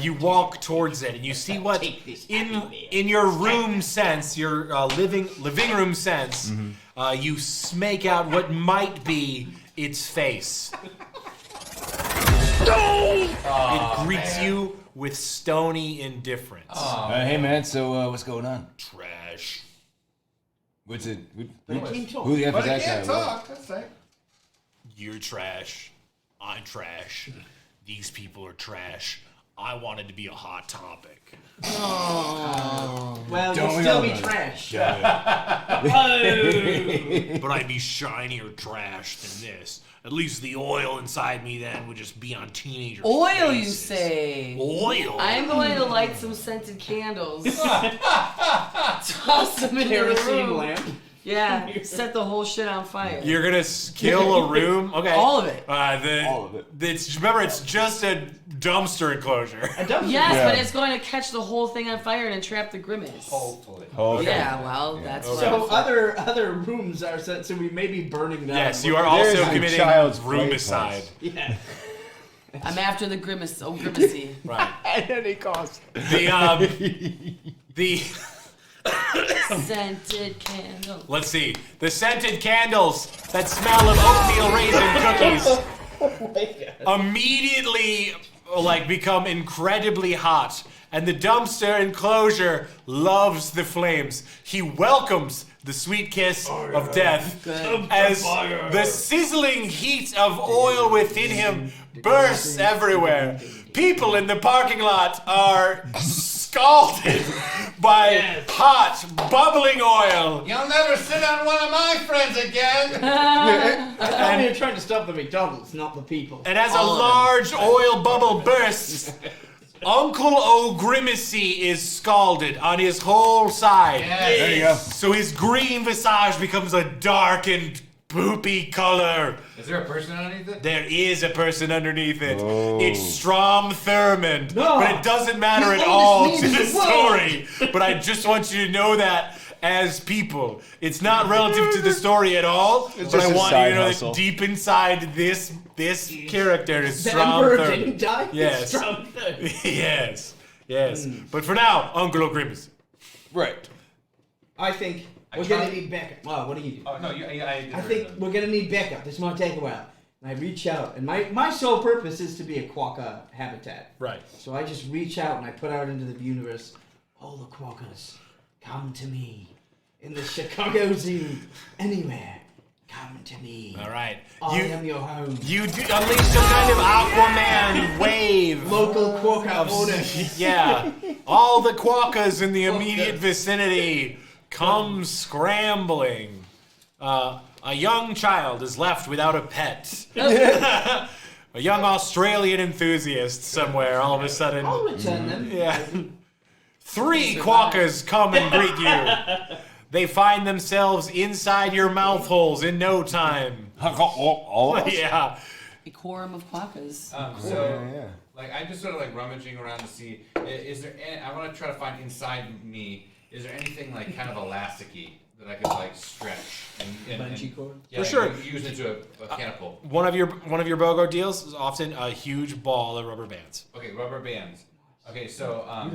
You walk towards it and you see what in your room sense, your living room sense, you make out what might be its face. It greets you with stony indifference. Hey man, so what's going on? Trash. What's it? Who talk. the F But is I that can't guy? talk. That's right. You're trash. I'm trash. These people are trash. I wanted to be a hot topic. Well, Don't you'll we still all be know? trash. But I'd be shinier trash than this. At least the oil inside me then would just be on teenagers' Oil, you faces. say? Oil. I'm going to light some scented candles. Toss them in the Kerosene room. lamp. Yeah, set the whole shit on fire. You're gonna kill a room? Okay. All of it. All of it. Remember, it's just a dumpster enclosure. Yes, Yeah. but it's going to catch the whole thing on fire and entrap the grimace. Hopefully. Okay. Yeah, well, that's what So I'm for. other rooms are set, so we may be burning down. Yes, you are There's also the committing child's roomicide. Yeah. I'm after the grimace. Oh, grimacy. Right. At any cost. The Scented candle. let's see. The scented candles that smell of oatmeal raisin cookies immediately become incredibly hot and the dumpster enclosure loves the flames. He welcomes the sweet kiss of death as the sizzling heat of oil within him bursts everywhere. People in the parking lot are scalded by hot, bubbling oil. You'll never sit on one of my friends again. I thought you were trying to stop the McDonald's, not the people. And as a large oil bubble bursts, Uncle O'Grimacy is scalded on his whole side. Yes. There you go. So his green visage becomes a darkened, poopy color. Is there a person underneath it? There is a person underneath it. Oh. It's Strom Thurmond. No. But it doesn't matter You at oldest all name to in the the world. story. But I just want you to know that as people. It's not relative to the story at all. But just I a want you side to know hustle. that deep inside this character is The Strom Emperor Thurmond. didn't die? Yes. Strom Thurmond. Yes. But for now, Uncle O'Grimacy. Right. I think we're tried- gonna need backup. Wow, what do you do? Oh no, I think we're gonna need backup. This might take a while. And I reach out, and my sole purpose is to be a quokka habitat. Right. So I just reach out and I put out into the universe, all the quokkas, come to me. In the Chicago Zoo, anywhere, come to me. All right. I am your home. You do unleash some kind of Aquaman wave. Local quokka owners. Yeah. All the quokkas in the immediate vicinity come scrambling. A young child is left without a pet. A young Australian enthusiast somewhere all of a sudden. I'll return them. Yeah. 3 quokkas come and greet you. They find themselves inside your mouth holes in no time. All of us? Yeah. A quorum of quokkas. Yeah. Like I'm just sort of like rummaging around to see is there any, I want to try to find inside me, is there anything like kind of elasticy that I could like stretch and Bungee cord? yeah, For sure. use into a catapult. One of your BOGO deals is often a huge ball of rubber bands. Okay, rubber bands. Okay, so I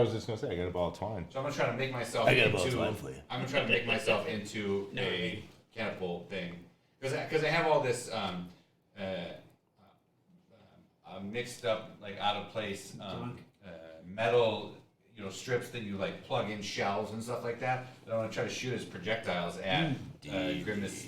was just gonna say I got a ball of twine. so I'm gonna try to make myself I got a ball of into twine for you. I'm gonna try to make myself into a catapult thing because I have all this mixed up like out of place metal strips that you like plug in shells and stuff like that. That I want to try to shoot as projectiles at Grimace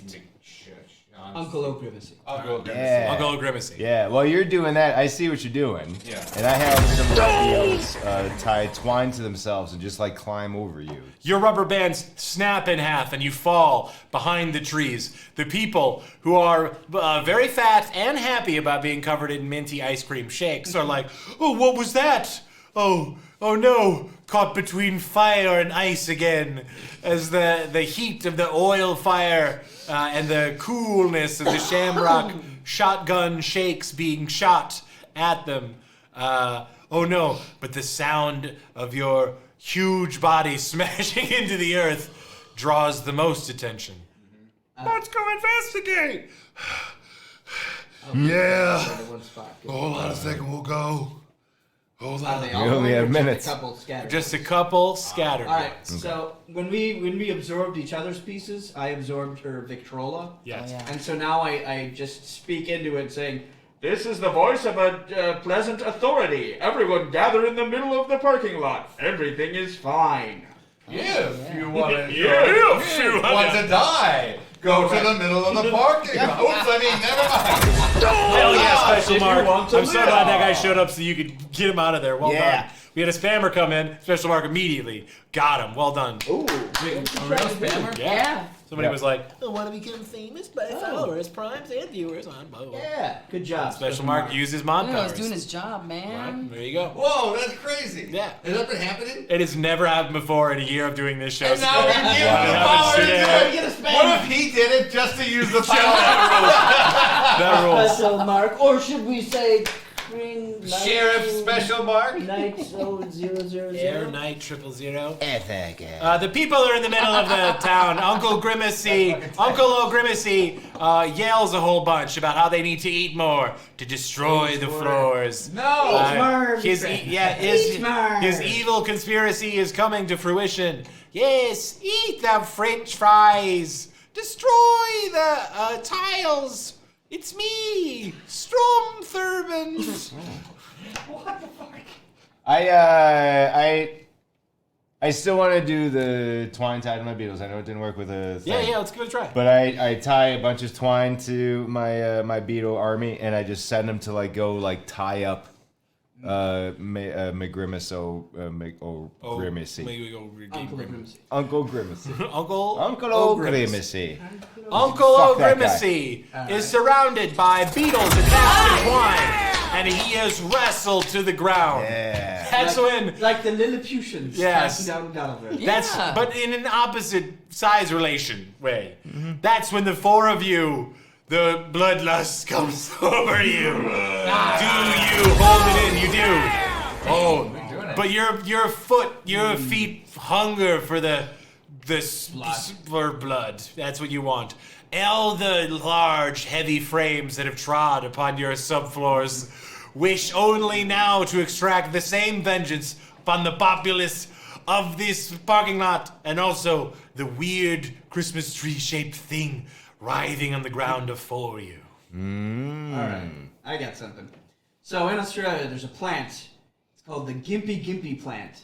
Uncle O'Grimacy. Uncle Grimace. Yeah. Uncle O'Grimacy. Yeah, well, you're doing that. I see what you're doing. Yeah. And I have some radios tie twine to themselves and just like climb over you. Your rubber bands snap in half and you fall behind the trees. The people who are very fat and happy about being covered in minty ice cream shakes are like, oh, what was that? Oh no, caught between fire and ice again. As the heat of the oil fire and the coolness of the shamrock shotgun shakes being shot at them. Oh no, but the sound of your huge body smashing into the earth draws the most attention. Let's go investigate! Yeah. One spot. Hold on a second, we'll go. Hold Are on. they We all only going have or just minutes. A couple scattered? Just a couple scattered. All right. So when we absorbed each other's pieces, I absorbed her Victrola. Yes. Oh, yeah. And so now I just speak into it saying, "This is the voice of a pleasant authority. Everyone gather in the middle of the parking lot. Everything is fine." If you want to, If you want to die, go to the middle of the parking lot. Oops, I mean, never mind. Hell yeah, Special if you Mark. want to I'm so live. glad that guy showed up so you could get him out of there. Well Yeah. done. We had a spammer come in. Special Mark immediately got him. Well done. Ooh. A real spammer? Yeah. Somebody Yeah. was like, I want to become famous by followers, primes, and viewers on both. Yeah. Good job. Special Mark used his mod I was powers. doing his job, man. Right, there you go. Whoa, that's crazy. Yeah. Has that been happening? It has never happened before in a year of doing this show. And now we're giving Wow. the power to do Yeah. Get a it. spam. What if he did it just to use the power? That rules. Special Mark, or should we say, Sheriff Special Mark? Night 000? Air Night 000. F The people are in the middle of the town. Uncle O'Grimacy yells a whole bunch about how they need to eat more to destroy the floors. No. His evil conspiracy is coming to fruition. Yes, eat the French fries. Destroy the tiles. It's me, Strom Thurmond. What the fuck? I still want to do the twine tied to my beetles. I know it didn't work with a thing. Yeah, let's give it a try. But I tie a bunch of twine to my my beetle army, and I just send them to like go like tie up McGrimace Grimacy. Uncle Grimacy. Uncle Grimacy. Uncle Grimacy. Uncle Fuck that O'Grimacy is surrounded by beetles attached to twine, and he is wrestled to the ground. Yeah. That's when. Like the Lilliputians. Yes. Down Gulliver. That's Yeah. but in an opposite size relation way. That's when the four of you, the bloodlust comes over you. Do you hold it in? You do. Oh, but your feet hunger for for blood. That's what you want. All the large, heavy frames that have trod upon your subfloors wish only now to extract the same vengeance upon the populace of this parking lot, and also the weird Christmas tree-shaped thing writhing on the ground before you. Alright, I got something. So in Australia, there's a plant. It's called the Gimpy plant.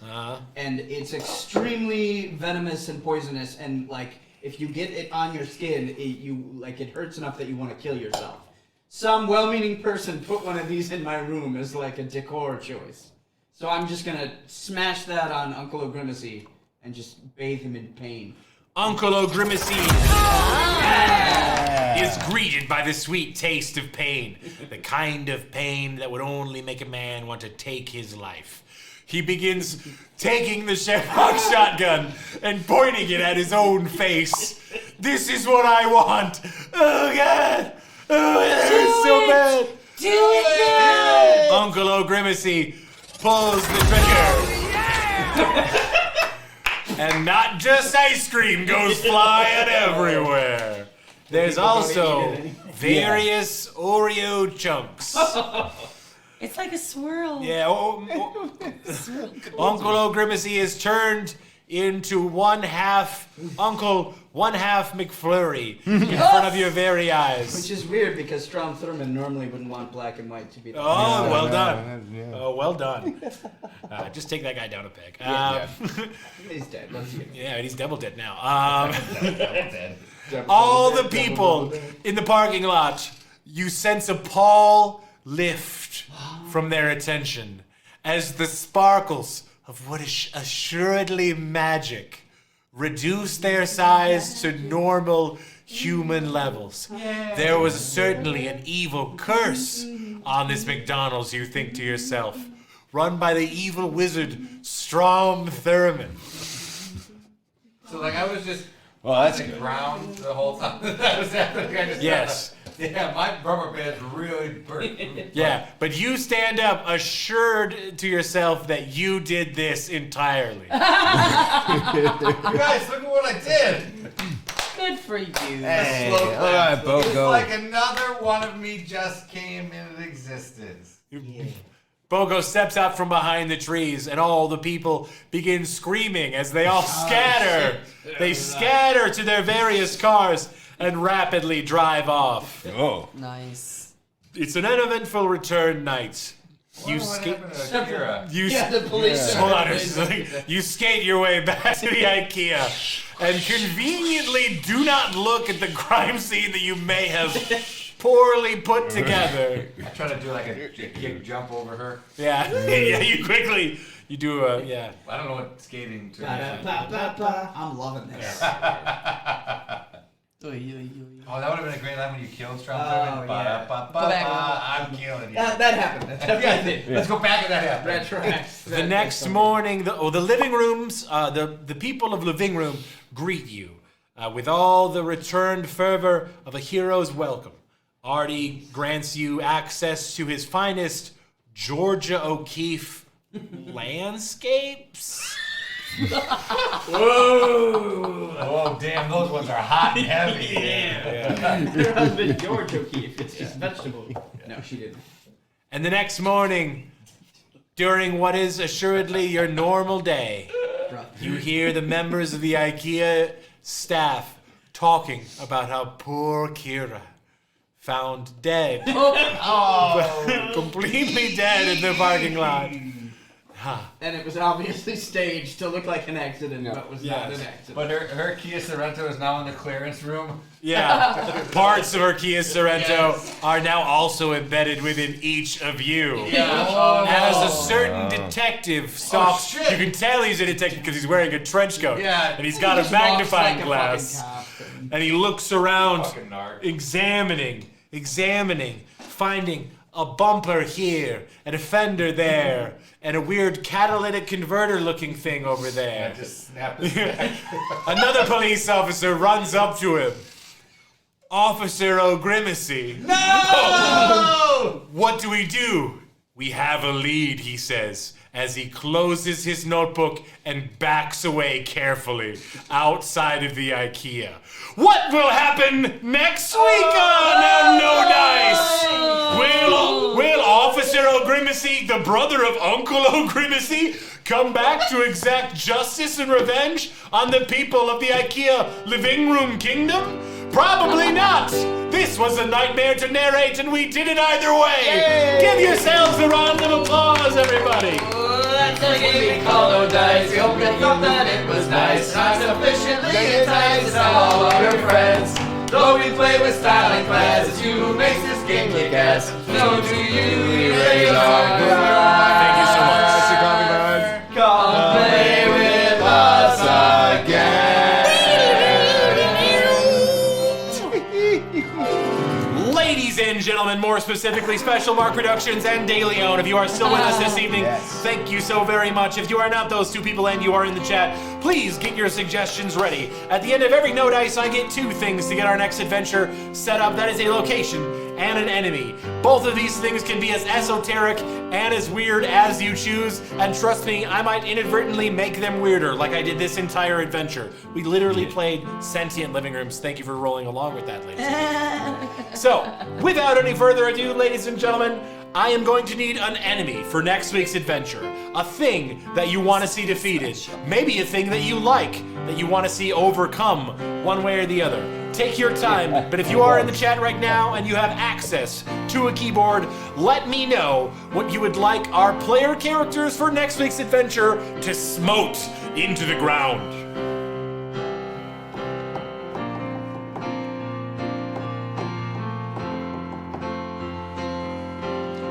And it's extremely venomous and poisonous, and like, if you get it on your skin, it hurts enough that you want to kill yourself. Some well-meaning person put one of these in my room as like a decor choice. So I'm just gonna smash that on Uncle O'Grimacy and just bathe him in pain. Uncle O'Grimacy is greeted by the sweet taste of pain, the kind of pain that would only make a man want to take his life. He begins taking the Shamrock shotgun and pointing it at his own face. This is what I want. Oh, God. Oh, it hurts so bad. Do it now! Uncle O'Grimacy pulls the trigger. And not just ice cream goes flying everywhere. There's also various Oreo chunks. It's like a swirl. Yeah, Uncle O'Grimacy is turned into one half McFlurry in front of your very eyes. Which is weird because Strom Thurmond normally wouldn't want black and white to be the Oh, well done. Yeah. Oh, well done. Just take that guy down a peg. He's dead. Let's see him. Yeah, he's double dead now. All the people in the parking lot, you sense a pall lift from their attention as the sparkles of what is assuredly magic reduce their size to normal human levels. There was certainly an evil curse on this McDonald's, you think to yourself, run by the evil wizard Strom Thurmond. So like I was just Well, that's on the ground the whole time. That was that kind of Yes. stuff. Yeah, my rubber band's really burnt. Yeah, but you stand up assured to yourself that you did this entirely. You guys, look at what I did. Good for you. Hey, Slow all right, clap. Bo, It's go. like another one of me just came into existence. Bogo steps out from behind the trees, and all the people begin screaming as they all scatter. They scatter to their various cars and rapidly drive off. Oh. Nice. It's an uneventful return night. You skate. You the police. Hold on. You skate your way back to the Ikea, and conveniently do not look at the crime scene that you may have poorly put together. I try to do like a kick jump over her. Yeah, yeah. You do a yeah. I don't know what skating to I'm loving this. Oh, that would have been a great line when you killed Strom Oh, Thurmond. yeah. I'm killing you. That happened. That happened. Let's go back to that happened. That tracks. The next morning, the living rooms, the people of living room greet you with all the returned fervor of a hero's welcome. Artie grants you access to his finest Georgia O'Keeffe landscapes. Oh, damn, those ones are hot and heavy. Her husband, George O'Keeffe. It's just vegetable. No, she didn't. And the next morning, during what is assuredly your normal day, you hear the members of the IKEA staff talking about how poor Kira found dead. Completely dead in the parking lot. And it was obviously staged to look like an accident, but was not an accident. But her Kia Sorento is now in the clearance room. Yeah. Parts of her Kia Sorento are now also embedded within each of you. Yeah. As a certain detective stalks, you can tell he's a detective because he's wearing a trench coat. Yeah. And he's got a magnifying glass. And he looks around, examining, finding a bumper here, and a fender there, and a weird catalytic converter looking thing over there. Yeah, just snap his neck. Another police officer runs up to him. Officer O'Grimacy. No! What do we do? We have a lead, he says, as he closes his notebook and backs away carefully outside of the Ikea. What will happen next week on No Dice? Will Officer O'Grimacy, the brother of Uncle O'Grimacy, come back to exact justice and revenge on the people of the Ikea living room kingdom? Probably not! This was a nightmare to narrate, and we did it either way! Yay! Give yourselves a round of applause, everybody! That's a game we call No Dice. We hope you thought that it was nice. Not sufficiently enticed all of your friends. Though we play with style and class, it's you who makes this game kick ass. So to you, we raise our glass. Thank you so much. Come play with us again. Ladies and gentlemen, more specifically Special Mark Productions and De Leon, if you are still with us this evening, thank you so very much. If you are not those two people and you are in the chat, please get your suggestions ready. At the end of every No Dice, I get two things to get our next adventure set up. That is a location and an enemy. Both of these things can be as esoteric and as weird as you choose, and trust me, I might inadvertently make them weirder, like I did this entire adventure. We literally played sentient living rooms. Thank you for rolling along with that, ladies and gentlemen. So, without any further ado, ladies and gentlemen, I am going to need an enemy for next week's adventure. A thing that you want to see defeated. Maybe a thing that you like, that you want to see overcome, one way or the other. Take your time, but if you are in the chat right now and you have access to a keyboard, let me know what you would like our player characters for next week's adventure to smote into the ground.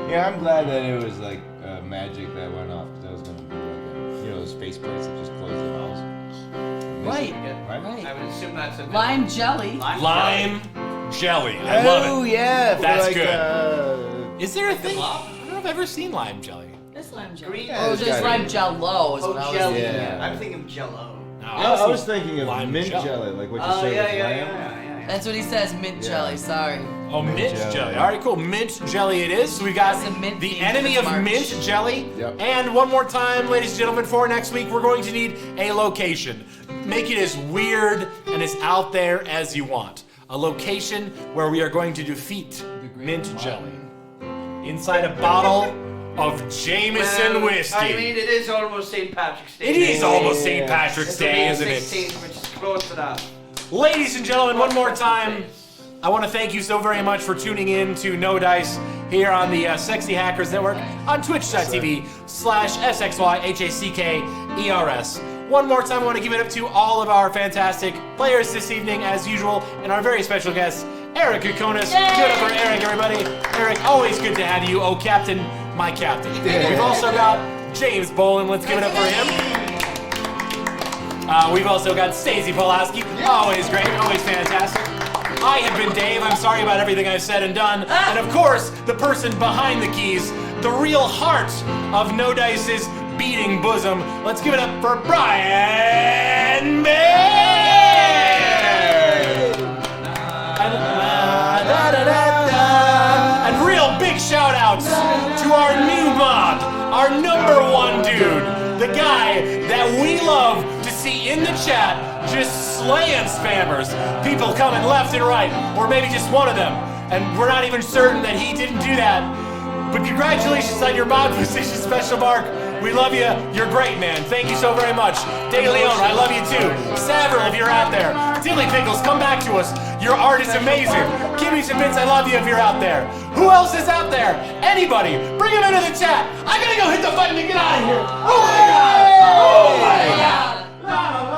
Yeah, I'm glad that it was like magic that went off, because I was going to do like those space plates that just close the mouths. Right. I would assume that's a Lime jelly. Lime jelly. I love it. Oh yeah, That's like, good. Is there a thing? I don't know if I've ever seen lime jelly. That's lime jelly. Green. Oh, just lime jello is what I was jelly. thinking. Yeah. I'm thinking Jello. No, I was thinking of lime mint jelly. jelly, like what you Oh said yeah, with yeah, lamb. yeah. That's what he says, mint jelly, sorry. Oh, mint jelly. jelly. All right, cool. Mint jelly it is. So we got That's a mint the theme enemy for of March. mint jelly. Yep. And one more time, ladies and gentlemen, for next week, we're going to need a location. Make it as weird and as out there as you want. A location where we are going to defeat mint jelly. Inside a bottle of Jameson whiskey. I mean, it is almost St. Patrick's Day. It is almost St. Patrick's It's Day, May isn't it? 16th, which is close enough. Ladies and gentlemen, one more time, I want to thank you so very much for tuning in to No Dice here on the Sexy Hackers Network on twitch.tv/SXYHACKERS. One more time, I want to give it up to all of our fantastic players this evening, as usual, and our very special guest, Erik Koconis. Give it up for Erik, everybody. Erik, always good to have you. Oh, Captain, my captain. We've also got James Boland. Let's give it up for him. We've also got Stacy Pawlowski. Always great, always fantastic. I have been Dave. I'm sorry about everything I've said and done. And of course, the person behind the keys, the real heart of No Dice's beating bosom. Let's give it up for Brian May! And real big shout outs to our new mod, our #1 dude, the guy that we love to see in the chat just slaying spammers, people coming left and right, or maybe just one of them, and we're not even certain that he didn't do that. But congratulations on your mod position, Special Mark. We love you. You're great, man. Thank you so very much. De Leon, I love you too. Savril, if you're out there. Dilly Pickle, originals, come back to us. Your art is amazing. Kimmy and Vince, I love you if you're out there. Who else is out there? Anybody, bring them into the chat. I gotta go hit the button to get out of here. Oh my god! Oh my god!